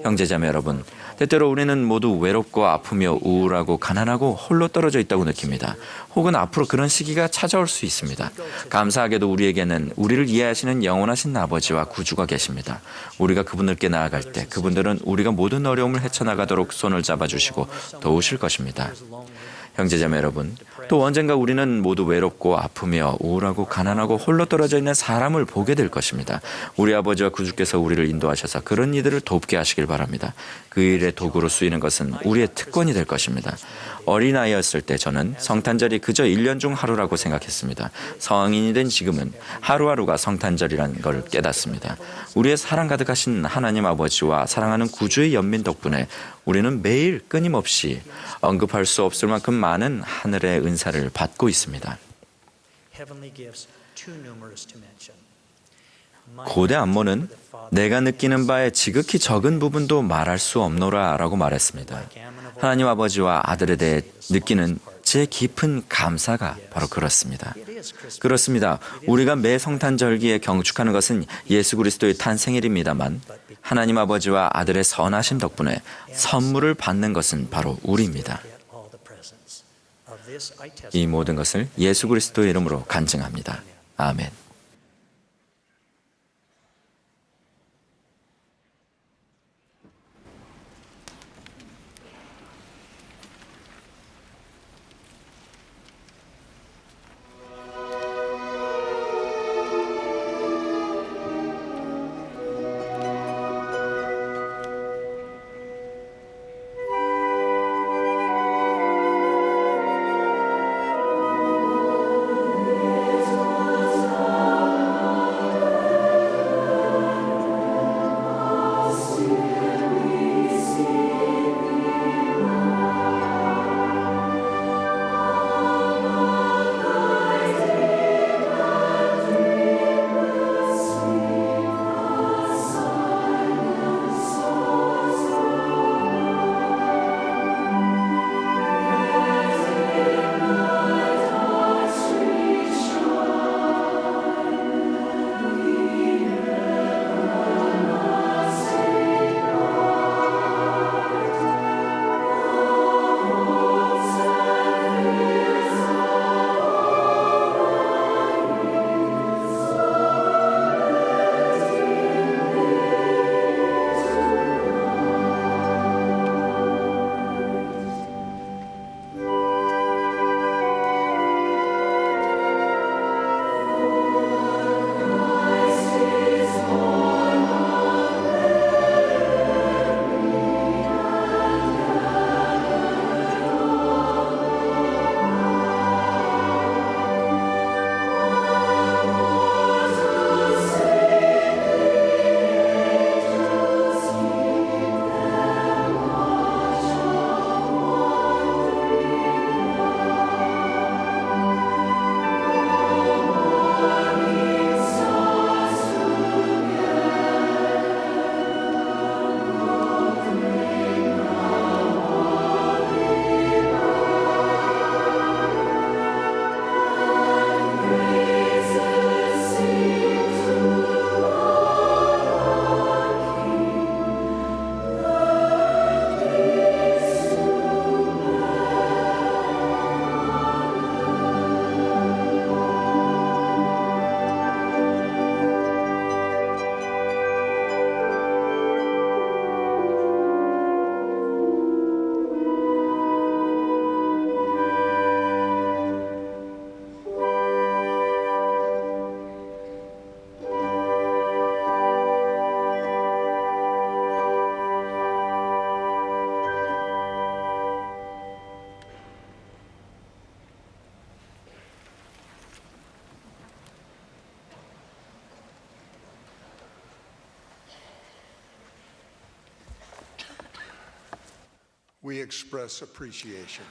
형제자매 여러분, 때때로 우리는 모두 외롭고 아프며 우울하고 가난하고 홀로 떨어져 있다고 느낍니다. 혹은 앞으로 그런 시기가 찾아올 수 있습니다. 감사하게도 우리에게는 우리를 이해하시는 영원하신 아버지와 구주가 계십니다. 우리가 그분들께 나아갈 때 그분들은 우리가 모든 어려움을 헤쳐나가도록 손을 잡아주시고 도우실 것입니다. 형제자매 여러분, 또 언젠가 우리는 모두 외롭고 아프며 우울하고 가난하고 홀로 떨어져 있는 사람을 보게 될 것입니다. 우리 아버지와 구주께서 우리를 인도하셔서 그런 이들을 돕게 하시길 바랍니다. 그 일의 도구로 쓰이는 것은 우리의 특권이 될 것입니다. 어린아이였을 때 저는 성탄절이 그저 1년 중 하루라고 생각했습니다. 성인이 된 지금은 하루하루가 성탄절이라는 걸 깨닫습니다. 우리의 사랑 가득하신 하나님 아버지와 사랑하는 구주의 연민 덕분에 우리는 매일 끊임없이 언급할 수 없을 만큼 많은 하늘의 은사를 받고 있습니다. 고대 안모는 내가 느끼는 바에 지극히 적은 부분도 말할 수 없노라 라고 말했습니다. 하나님 아버지와 아들에 대해 느끼는 제 깊은 감사가 바로 그렇습니다. 그렇습니다. 우리가 매 성탄절기에 경축하는 것은 예수 그리스도의 탄생일입니다만 하나님 아버지와 아들의 선하심 덕분에 선물을 받는 것은 바로 우리입니다. 이 모든 것을 예수 그리스도의 이름으로 간증합니다. 아멘. We express appreciation.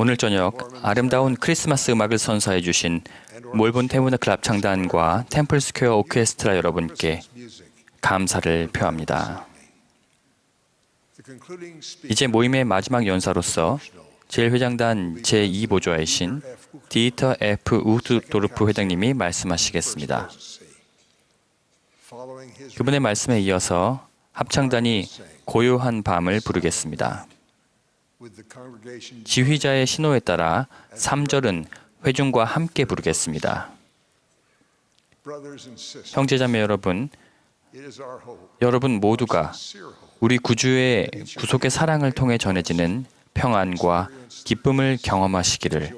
오늘 저녁 아름다운 크리스마스 음악을 선사해 주신 몰본 테브너클 합창단과 템플 스퀘어 오케스트라 여러분께 감사를 표합니다. 이제 모임의 마지막 연사로서 제1회장단 제2보좌이신 디이터 F 우드도르프 회장님이 말씀하시겠습니다. 그분의 말씀에 이어서 합창단이 고요한 밤을 부르겠습니다. 지휘자의 신호에 따라 3절은 회중과 함께 부르겠습니다. 형제자매 여러분, 여러분 모두가 우리 구주의 구속의 사랑을 통해 전해지는 평안과 기쁨을 경험하시기를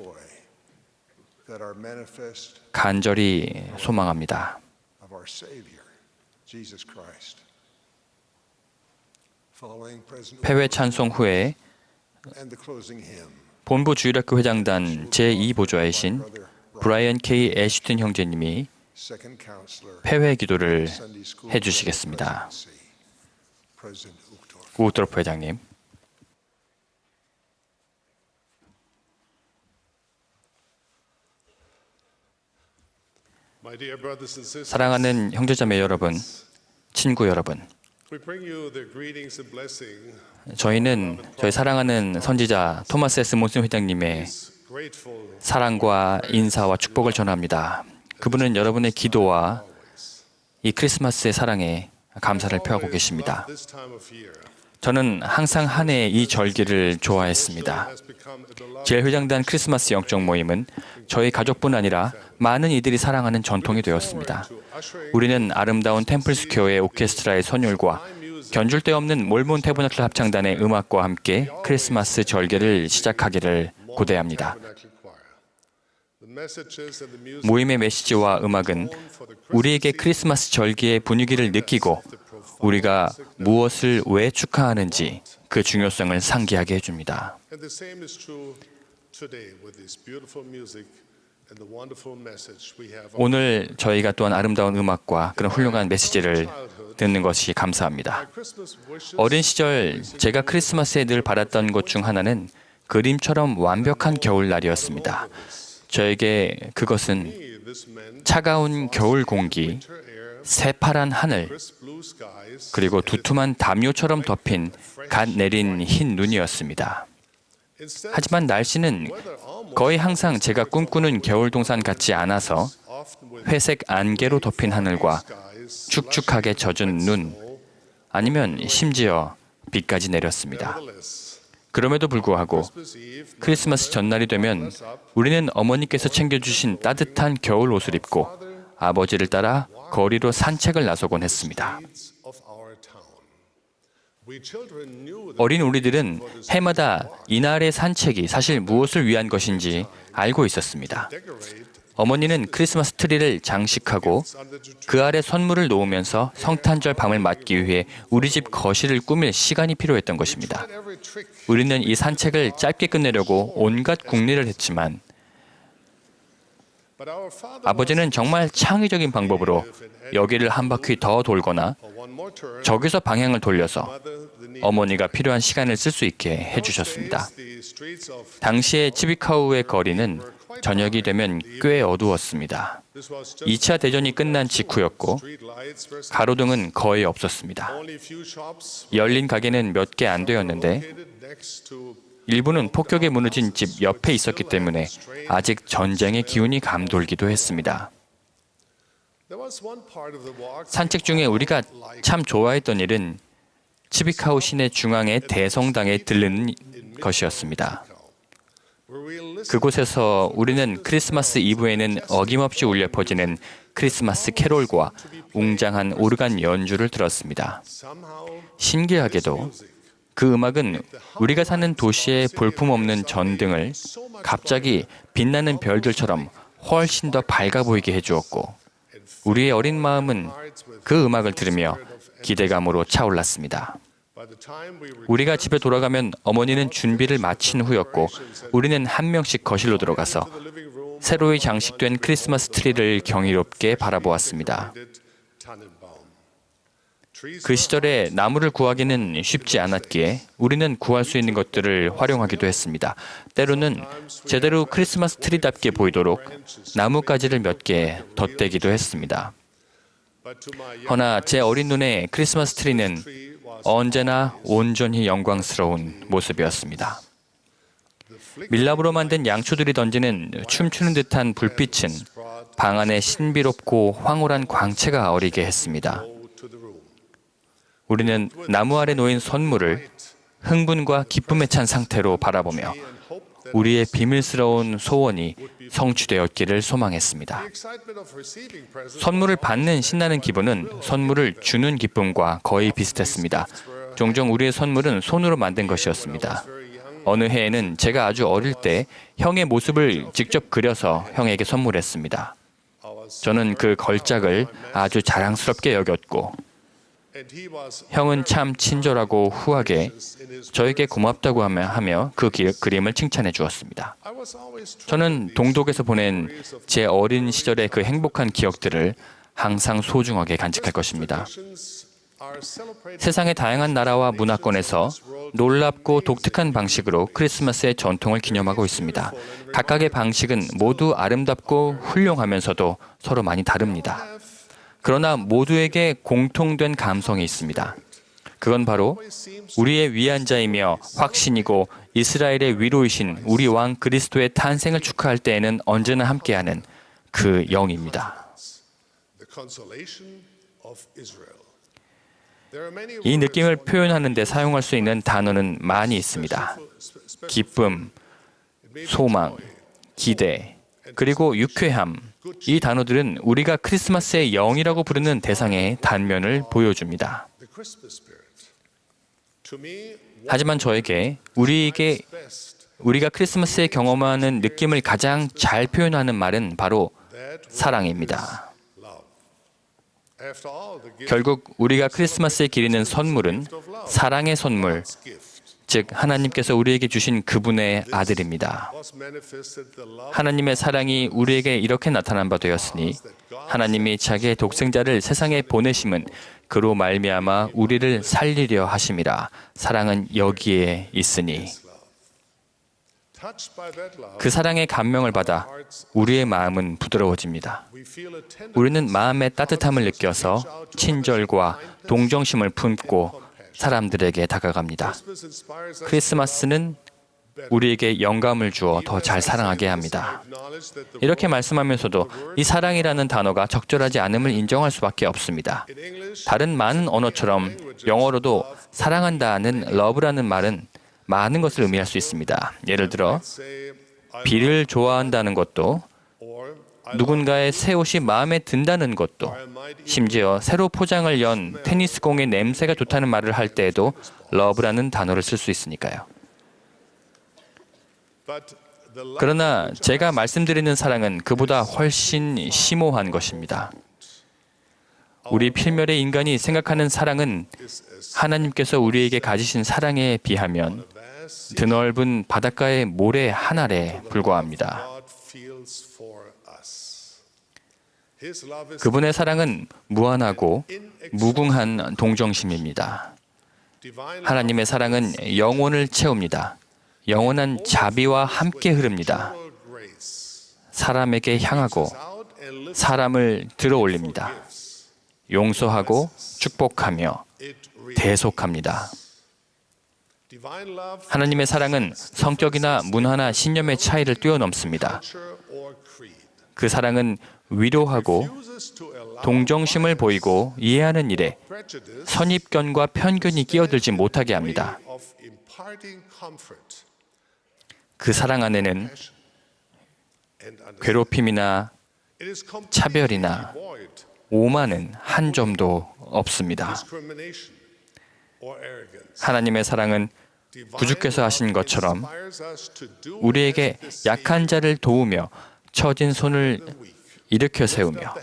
간절히 소망합니다. 폐회 찬송 후에 본부 주일학교 회장단 제2보좌이신 브라이언 K. 애슈튼 형제님이 폐회 기도를 해주시겠습니다. 우드로프 회장님. 사랑하는 형제자매 여러분, 친구 여러분, 저희는 저희 사랑하는 선지자 토마스 S. 몬슨 회장님의 사랑과 인사와 축복을 전합니다. 그분은 여러분의 기도와 이 크리스마스의 사랑에 감사를 표하고 계십니다. 저는 항상 한 해의 이 절기를 좋아했습니다. 제1회장단 크리스마스 영적 모임은 저희 가족뿐 아니라 많은 이들이 사랑하는 전통이 되었습니다. 우리는 아름다운 템플 스퀘어의 오케스트라의 선율과 견줄 데 없는 몰몬 태버너클 합창단의 음악과 함께 크리스마스 절기를 시작하기를 고대합니다. 모임의 메시지와 음악은 우리에게 크리스마스 절기의 분위기를 느끼고 우리가 무엇을 왜 축하하는지 그 중요성을 상기하게 해줍니다. 오늘 저희가 또한 아름다운 음악과 그런 훌륭한 메시지를 듣는 것이 감사합니다. 어린 시절 제가 크리스마스에 늘 바랐던 것 중 하나는 그림처럼 완벽한 겨울날이었습니다. 저에게 그것은 차가운 겨울 공기, 새파란 하늘, 그리고 두툼한 담요처럼 덮인 갓 내린 흰 눈이었습니다. 하지만 날씨는 거의 항상 제가 꿈꾸는 겨울 동산 같지 않아서 회색 안개로 덮인 하늘과 축축하게 젖은 눈, 아니면 심지어 비까지 내렸습니다. 그럼에도 불구하고 크리스마스 전날이 되면 우리는 어머니께서 챙겨주신 따뜻한 겨울 옷을 입고 아버지를 따라 거리로 산책을 나서곤 했습니다. 어린 우리들은 해마다 이날의 산책이 사실 무엇을 위한 것인지 알고 있었습니다. 어머니는 크리스마스 트리를 장식하고 그 아래 선물을 놓으면서 성탄절 밤을 맞기 위해 우리 집 거실을 꾸밀 시간이 필요했던 것입니다. 우리는 이 산책을 짧게 끝내려고 온갖 궁리를 했지만 아버지는 정말 창의적인 방법으로 여기를 한 바퀴 더 돌거나 저기서 방향을 돌려서 어머니가 필요한 시간을 쓸 수 있게 해주셨습니다. 당시의 치비카우의 거리는 저녁이 되면 꽤 어두웠습니다. 2차 대전이 끝난 직후였고 가로등은 거의 없었습니다. 열린 가게는 몇 개 안 되었는데 일부는 폭격에 무너진 집 옆에 있었기 때문에 아직 전쟁의 기운이 감돌기도 했습니다. 산책 중에 우리가 참 좋아했던 일은 치비카우 시내 중앙의 대성당에 들르는 것이었습니다. 그곳에서 우리는 크리스마스 이브에는 어김없이 울려 퍼지는 크리스마스 캐롤과 웅장한 오르간 연주를 들었습니다. 신기하게도 그 음악은 우리가 사는 도시의 볼품없는 전등을 갑자기 빛나는 별들처럼 훨씬 더 밝아 보이게 해주었고 우리의 어린 마음은 그 음악을 들으며 기대감으로 차올랐습니다. 우리가 집에 돌아가면 어머니는 준비를 마친 후였고 우리는 한 명씩 거실로 들어가서 새로이 장식된 크리스마스 트리를 경이롭게 바라보았습니다. 그 시절에 나무를 구하기는 쉽지 않았기에 우리는 구할 수 있는 것들을 활용하기도 했습니다. 때로는 제대로 크리스마스 트리답게 보이도록 나뭇가지를 몇 개 덧대기도 했습니다. 허나 제 어린 눈에 크리스마스 트리는 언제나 온전히 영광스러운 모습이었습니다. 밀랍으로 만든 양초들이 던지는 춤추는 듯한 불빛은 방 안에 신비롭고 황홀한 광채가 어리게 했습니다. 우리는 나무 아래 놓인 선물을 흥분과 기쁨에 찬 상태로 바라보며 우리의 비밀스러운 소원이 성취되었기를 소망했습니다. 선물을 받는 신나는 기분은 선물을 주는 기쁨과 거의 비슷했습니다. 종종 우리의 선물은 손으로 만든 것이었습니다. 어느 해에는 제가 아주 어릴 때 형의 모습을 직접 그려서 형에게 선물했습니다. 저는 그 걸작을 아주 자랑스럽게 여겼고 형은 참 친절하고 후하게 저에게 고맙다고 하며 그 그림을 칭찬해 주었습니다. 저는 동독에서 보낸 제 어린 시절의 그 행복한 기억들을 항상 소중하게 간직할 것입니다. 세상의 다양한 나라와 문화권에서 놀랍고 독특한 방식으로 크리스마스의 전통을 기념하고 있습니다. 각각의 방식은 모두 아름답고 훌륭하면서도 서로 많이 다릅니다. 그러나 모두에게 공통된 감성이 있습니다. 그건 바로 우리의 위안자이며 확신이고 이스라엘의 위로이신 우리 왕 그리스도의 탄생을 축하할 때에는 언제나 함께하는 그 영입니다. 이 느낌을 표현하는 데 사용할 수 있는 단어는 많이 있습니다. 기쁨, 소망, 기대, 그리고 유쾌함. 이 단어들은 우리가 크리스마스의 영이라고 부르는 대상의 단면을 보여줍니다. 하지만 저에게 우리가 크리스마스에 경험하는 느낌을 가장 잘 표현하는 말은 바로 사랑입니다. 결국 우리가 크리스마스에 기리는 선물은 사랑의 선물, 즉 하나님께서 우리에게 주신 그분의 아들입니다. 하나님의 사랑이 우리에게 이렇게 나타난 바 되었으니 하나님이 자기의 독생자를 세상에 보내심은 그로 말미암아 우리를 살리려 하심이라. 사랑은 여기에 있으니. 그 사랑의 감명을 받아 우리의 마음은 부드러워집니다. 우리는 마음의 따뜻함을 느껴서 친절과 동정심을 품고 사람들에게 다가갑니다. 크리스마스는 우리에게 영감을 주어 더 잘 사랑하게 합니다. 이렇게 말씀하면서도 이 사랑이라는 단어가 적절하지 않음을 인정할 수밖에 없습니다. 다른 많은 언어처럼 영어로도 사랑한다는 love라는 말은 많은 것을 의미할 수 있습니다. 예를 들어 비를 좋아한다는 것도, 누군가의 새 옷이 마음에 든다는 것도, 심지어 새로 포장을 연 테니스공의 냄새가 좋다는 말을 할 때에도 love라는 단어를 쓸 수 있으니까요. 그러나 제가 말씀드리는 사랑은 그보다 훨씬 심오한 것입니다. 우리 필멸의 인간이 생각하는 사랑은 하나님께서 우리에게 가지신 사랑에 비하면 드넓은 바닷가의 모래 한 알에 불과합니다. 그분의 사랑은 무한하고 무궁한 동정심입니다. 하나님의 사랑은 영혼을 채웁니다. 영원한 자비와 함께 흐릅니다. 사람에게 향하고 사람을 들어올립니다. 용서하고 축복하며 대속합니다. 하나님의 사랑은 성격이나 문화나 신념의 차이를 뛰어넘습니다. 그 사랑은 위로하고 동정심을 보이고 이해하는 일에 선입견과 편견이 끼어들지 못하게 합니다. 그 사랑 안에는 괴롭힘이나 차별이나 오만은 한 점도 없습니다. 하나님의 사랑은 구주께서 하신 것처럼 우리에게 약한 자를 도우며 처진 손을 일으켜 세우며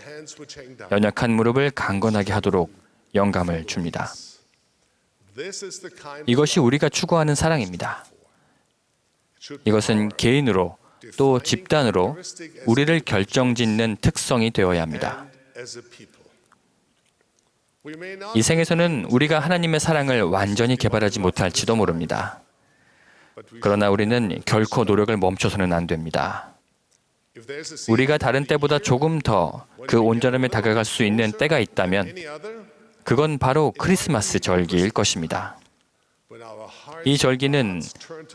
연약한 무릎을 강건하게 하도록 영감을 줍니다. 이것이 우리가 추구하는 사랑입니다. 이것은 개인으로 또 집단으로 우리를 결정짓는 특성이 되어야 합니다. 이 생에서는 우리가 하나님의 사랑을 완전히 개발하지 못할지도 모릅니다. 그러나 우리는 결코 노력을 멈춰서는 안 됩니다. 우리가 다른 때보다 조금 더 그 온전함에 다가갈 수 있는 때가 있다면 그건 바로 크리스마스 절기일 것입니다. 이 절기는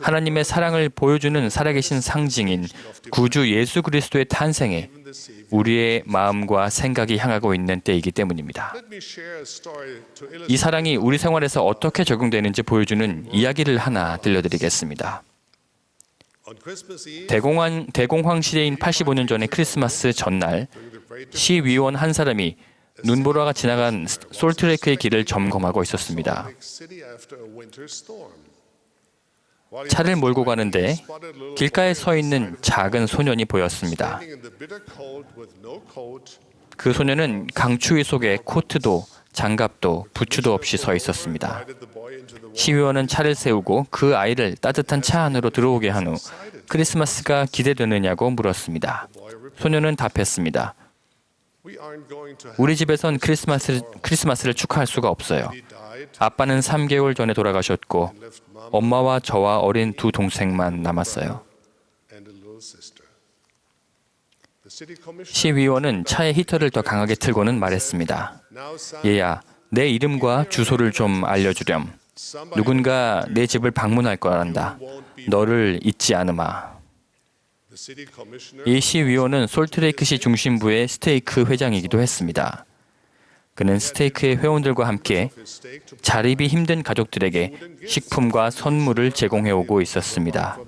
하나님의 사랑을 보여주는 살아계신 상징인 구주 예수 그리스도의 탄생에 우리의 마음과 생각이 향하고 있는 때이기 때문입니다. 이 사랑이 우리 생활에서 어떻게 적용되는지 보여주는 이야기를 하나 들려드리겠습니다. 대공황 시대인 85년 전의 크리스마스 전날, 시위원 한 사람이 눈보라가 지나간 솔트레이크의 길을 점검하고 있었습니다. 차를 몰고 가는데 길가에 서 있는 작은 소년이 보였습니다. 그 소년은 강추위 속에 코트도 장갑도 부츠도 없이 서 있었습니다. 시위원은 차를 세우고 그 아이를 따뜻한 차 안으로 들어오게 한 후 크리스마스가 기대되느냐고 물었습니다. 소년은 답했습니다. 우리 집에선 크리스마스를 축하할 수가 없어요. 아빠는 3개월 전에 돌아가셨고 엄마와 저와 어린 두 동생만 남았어요. 시위원은 차의 히터를 더 강하게 틀고는 말했습니다. 얘야, 내 이름과 주소를 좀 알려주렴. 누군가 내 집을 방문할 거란다. 너를 잊지 않으마. 이 시위원은 솔트레이크시 중심부의 스테이크 회장이기도 했습니다. 그는 스테이크의 회원들과 함께 자립이 힘든 가족들에게 식품과 선물을 제공해오고 있었습니다.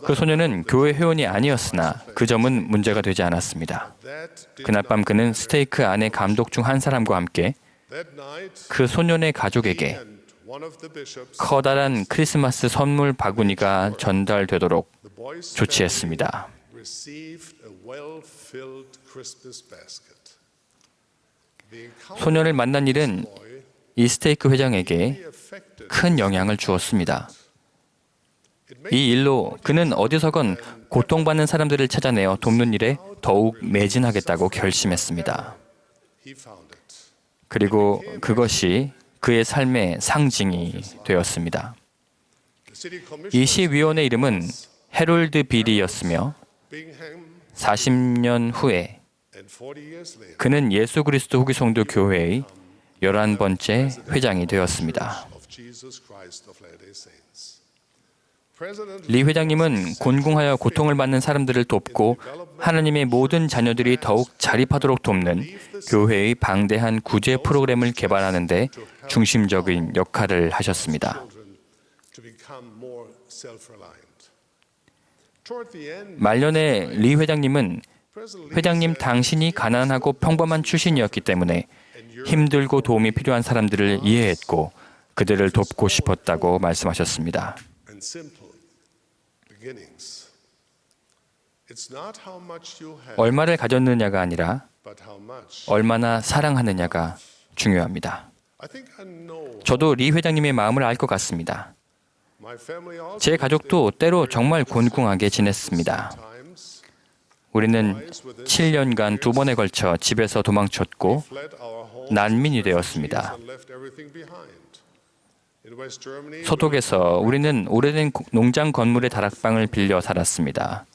그 소년은 교회 회원이 아니었으나 그 점은 문제가 되지 않았습니다. 그날 밤 그는 스테이크 안의 감독 중 한 사람과 함께 그 소년의 가족에게 커다란 크리스마스 선물 바구니가 전달되도록 조치했습니다. 소년을 만난 일은 이 스테이크 회장에게 큰 영향을 주었습니다. 이 일로 그는 어디서건 고통받는 사람들을 찾아내어 돕는 일에 더욱 매진하겠다고 결심했습니다. 그리고 그것이 그의 삶의 상징이 되었습니다. 이 시위원의 이름은 해롤드 빌이였으며 40년 후에 그는 예수 그리스도 후기 성도 교회의 11번째 회장이 되었습니다. 리 회장님은 곤궁하여 고통을 받는 사람들을 돕고 하나님의 모든 자녀들이 더욱 자립하도록 돕는 교회의 방대한 구제 프로그램을 개발하는 데 중심적인 역할을 하셨습니다. 말년에 리 회장님은 회장님 당신이 가난하고 평범한 출신이었기 때문에 힘들고 도움이 필요한 사람들을 이해했고 그들을 돕고 싶었다고 말씀하셨습니다. 얼마를 가졌느냐가 아니라 얼마나 사랑하느냐가 중요합니다. 저도 리 회장님의 마음을 알 것 같습니다. 제 가족도 때로 정말 곤궁하게 지냈습니다. 우리는 7년간 2번에 걸쳐 집에서 도망쳤고 난민이 되었습니다. 서독에서 우리는 오래된 농장 건물의 다락방을 빌려 살았습니다.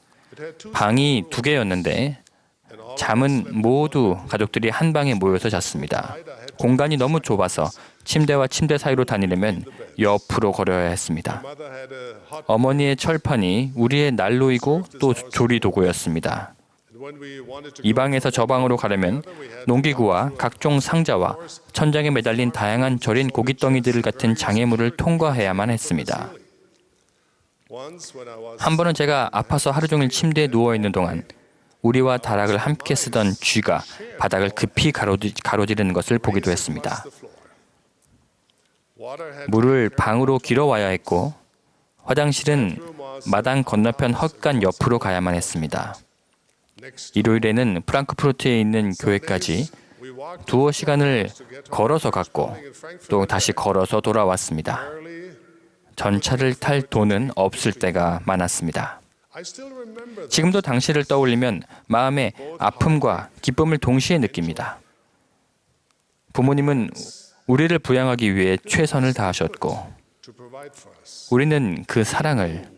방이 2개였는데 잠은 모두 가족들이 한 방에 모여서 잤습니다. 공간이 너무 좁아서 침대와 침대 사이로 다니려면 옆으로 걸어야 했습니다. 어머니의 철판이 우리의 난로이고 또 조리도구였습니다. 이 방에서 저 방으로 가려면 농기구와 각종 상자와 천장에 매달린 다양한 절인 고깃덩이들 같은 장애물을 통과해야만 했습니다. 한 번은 제가 아파서 하루 종일 침대에 누워있는 동안 우리와 다락을 함께 쓰던 쥐가 바닥을 급히 가로지르는 것을 보기도 했습니다. 물을 방으로 길어와야 했고 화장실은 마당 건너편 헛간 옆으로 가야만 했습니다. 일요일에는 프랑크푸르트에 있는 교회까지 2시간을 걸어서 갔고 또 다시 걸어서 돌아왔습니다. 전차를 탈 돈은 없을 때가 많았습니다. 지금도 당시를 떠올리면 마음에 아픔과 기쁨을 동시에 느낍니다. 부모님은 우리를 부양하기 위해 최선을 다하셨고 to provide for us. 우리는 그 사랑을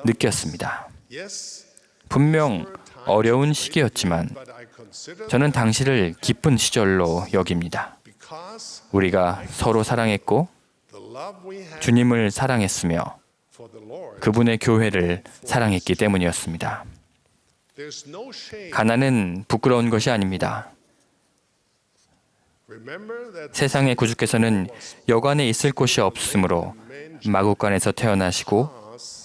느꼈습니다. Yes, 분명 어려운 시기였지만 but I consider 저는 당시를 기쁜 시절로 여깁니다. because 우리가 서로 사랑했고 the love we had 주님을 사랑했으며 for the Lord, 그분의 교회를 사랑했기 때문이었습니다. there's no shame. 가난은 부끄러운 것이 아닙니다. Remember that 세상의 구주께서는 여관에 있을 곳이 없으므로 마구간에서 태어나시고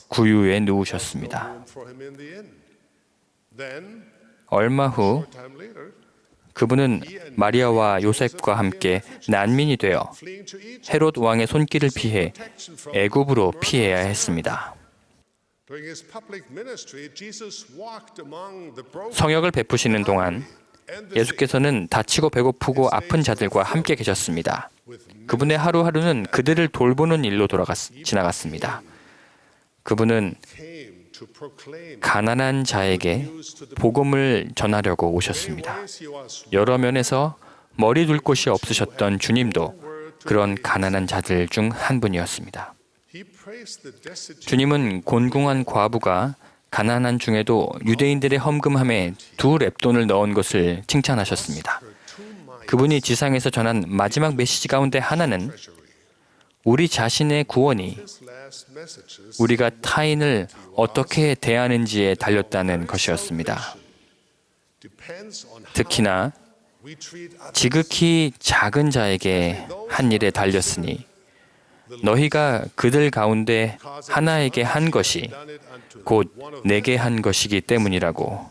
구유에 누우셨습니다. room for him in the inn. Then, 얼마 후 time later, 그분은 마리아와 요셉과 함께 난민이 되어 fleeing to Egypt, 헤롯 왕의 손길을 피해 protection from 애굽으로 피해야 했습니다. during his public ministry, Jesus walked among the broken 성역을 베푸시는 동안 and the sick 예수께서는 다치고 배고프고 아픈 자들과 함께 계셨습니다. 그분의 하루하루는 그들을 돌보는 일로 지나갔습니다. 그분은 came to proclaim 가난한 자에게 복음을 전하려고 오셨습니다. 여러 면에서 머리 둘 곳이 없으셨던 주님도 그런 가난한 자들 중 한 분이었습니다. he praised the destitute 주님은 곤궁한 과부가 가난한 중에도 유대인들의 험금함에 2렙돈을 넣은 것을 칭찬하셨습니다. 그분이 지상에서 전한 마지막 메시지 가운데 하나는 우리 자신의 구원이 his last messages 우리가 타인을 어떻게 대하는지에 달렸다는 것이었습니다. depends on how 특히나 we treat others. 지극히 작은 자에게 한 일에 달렸으니 너희가 그들 가운데 하나에게 한 것이 Done it unto 곧 내게 한 것이기 때문이라고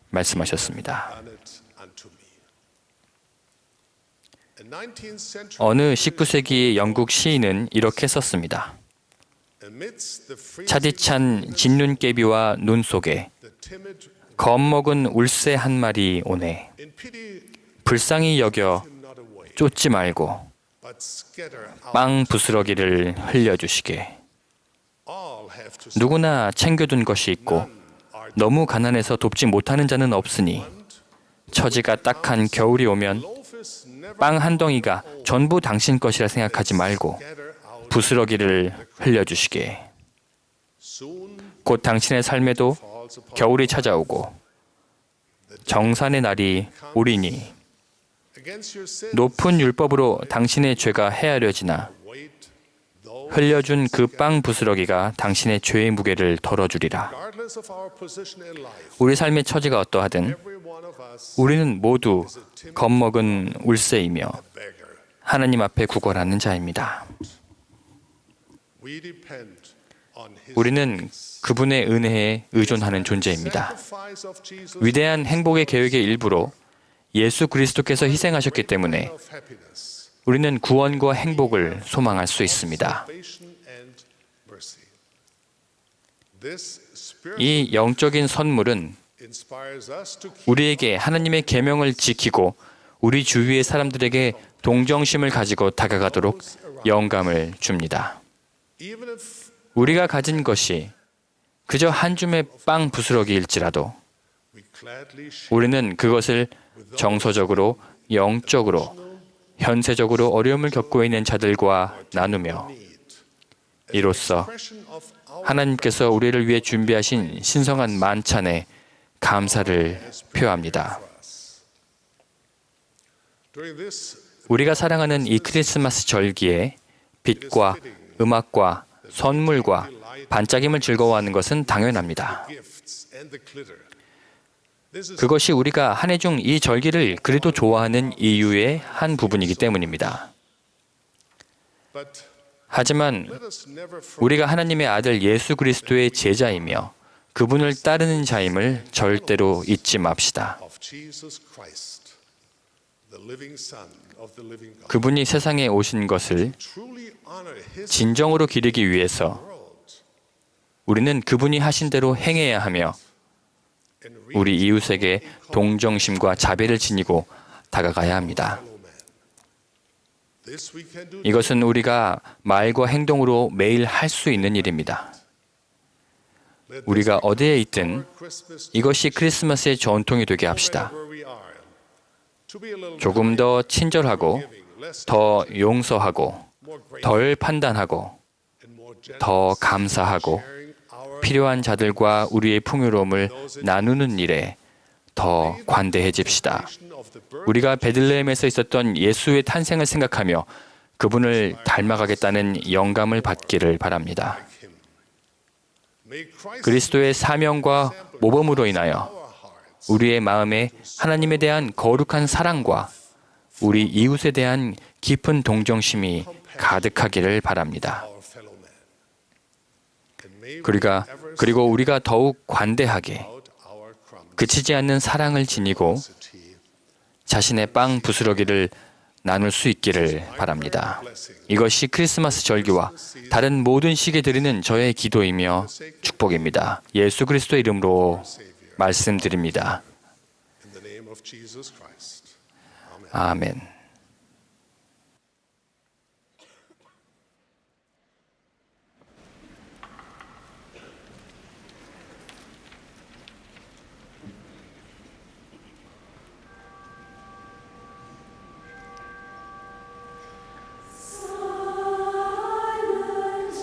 말씀하셨습니다. done it unto me. A 19th century 어느 19세기 영국 시인은 이렇게 썼습니다. amidst the freezing 차디찬 진눈깨비와 눈 속에 the timid 겁먹은 울새 한 마리 오네. in pity 불쌍히 여겨 him not away, 쫓지 말고 but scatter out. 빵 부스러기를 흘려주시게. All have to 누구나 챙겨둔 것이 있고 너무 가난해서 돕지 못하는 자는 없으니 처지가 딱한 겨울이 오면 loaf is never 빵 한 덩이가 전부 당신 것이라 생각하지 말고 scatter out. 부스러기를 흘려주시게. Soon 곧 당신의 삶에도 falls upon 겨울이 찾아오고 정산의 날이 오리니 against your sin. 높은 율법으로 당신의 죄가 헤아려지나 Wait, though 흘려준 그 빵 부스러기가 당신의 죄의 무게를 덜어주리라. regardless of our position in life, 우리 삶의 처지가 어떠하든 every one of us 우리는 모두 겁먹은 울새이며 beggar. 하나님 앞에 구걸하는 자입니다. We depend on his 우리는 그분의 은혜에 의존하는 존재입니다. sacrifice of Jesus 위대한 행복의 계획의 일부로 예수 그리스도께서 희생하셨기 때문에 of happiness, 우리는 구원과 행복을 소망할 수 있습니다. salvation and mercy. This spiritual 이 영적인 선물은 inspires us to keep 우리에게 하나님의 계명을 지키고 우리 주위의 사람들에게 동정심을 가지고 다가가도록 영감을 줍니다. even if 우리가 가진 것이 그저 한 줌의 빵 부스러기일지라도 we gladly share 우리는 그것을 정서적으로, 영적으로, 현세적으로 어려움을 겪고 있는 자들과 나누며 이로써 expression of our 하나님께서 우리를 위해 준비하신 신성한 만찬에 감사를 표합니다. during this 우리가 사랑하는 이 크리스마스 절기에 빛과 음악과 선물과 반짝임을 즐거워하는 것은 당연합니다. gifts and the glitter. This is 그것이 우리가 한 해 중 이 절기를 그리도 좋아하는 이유의 한 부분이기 때문입니다. but 하지만 let us never forget 우리가 하나님의 아들 예수 그리스도의 제자이며 그분을 따르는 자임을 절대로 잊지 맙시다. of Jesus Christ, the living Son of the living God. 그분이 세상에 오신 것을 Truly honor his 진정으로 기리기 위해서 world 우리는 그분이 하신 대로 행해야 하며 and reach 우리 이웃에게 동정심과 자비를 지니고 다가가야 합니다. fellow man. This we can do 이것은 우리가 말과 행동으로 매일 할 수 있는 일입니다. Let 우리가 어디에 있든 Christmas 이것이 크리스마스의 전통이 되게 합시다. wherever we are. To be a little 조금 더 친절하고 더 용서하고 덜 판단하고 더 감사하고 필요한 자들과 우리의 풍요로움을 나누는 일에 더 관대해집시다. 우리가 베들레헴에서 있었던 예수의 탄생을 생각하며 그분을 닮아가겠다는 영감을 받기를 바랍니다. 그리스도의 사명과 모범으로 인하여 우리의 마음에 하나님에 대한 거룩한 사랑과 우리 이웃에 대한 깊은 동정심이 가득하기를 바랍니다. 그리고 우리가 더욱 관대하게 그치지 않는 사랑을 지니고 자신의 빵 부스러기를 나눌 수 있기를 바랍니다. 이것이 크리스마스 절기와 다른 모든 시기에 드리는 저의 기도이며 축복입니다. 예수 그리스도의 이름으로 말씀드립니다. 아멘. Silent night, holy night,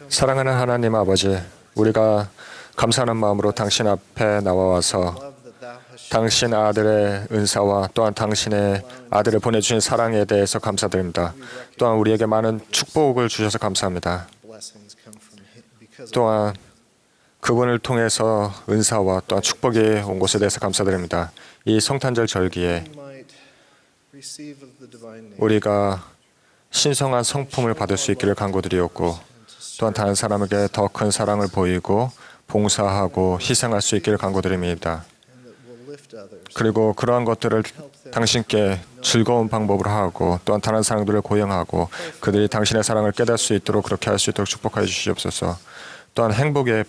사랑하는 하나님 아버지, 우리가 감사하는 마음으로 당신 앞에 나와서 당신 아들의 은사와 또한 당신의 아들을 보내주신 사랑에 대해서 감사드립니다. 또한 우리에게 많은 축복을 주셔서 감사합니다. 또한 그분을 통해서 은사와 또한 축복이 온 것에 대해서 감사드립니다. 이 성탄절 절기에 우리가 신성한 성품을 받을 수 있기를 간구드리옵고 또한 다른 사람에게 더 큰 사랑을 보이고 봉사하고 희생할 수 있기를 간구드립니다. 그리고 그러한 것들을 당신께 즐거운 방법으로 하고 또한 다른 사람들을 고용하고 그들이 당신의 사랑을 깨달을 수 있도록 그렇게 할 수 있도록 축복하여 주시옵소서. 또한 행복의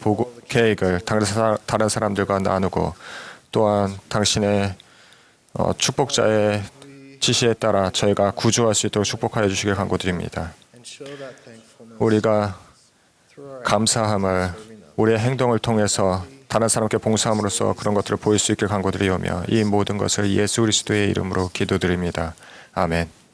계획을 다른 사람들과 나누고 또한 당신의 축복자의 지시에 따라 저희가 구조할 수 있도록 축복하여 주시길 간구드립니다. 우리가 감사함을 우리의 행동을 통해서 다른 사람께 봉사함으로써 그런 것들을 보일 수 있길 간구드리오며 이 모든 것을 예수 그리스도의 이름으로 기도드립니다. 아멘.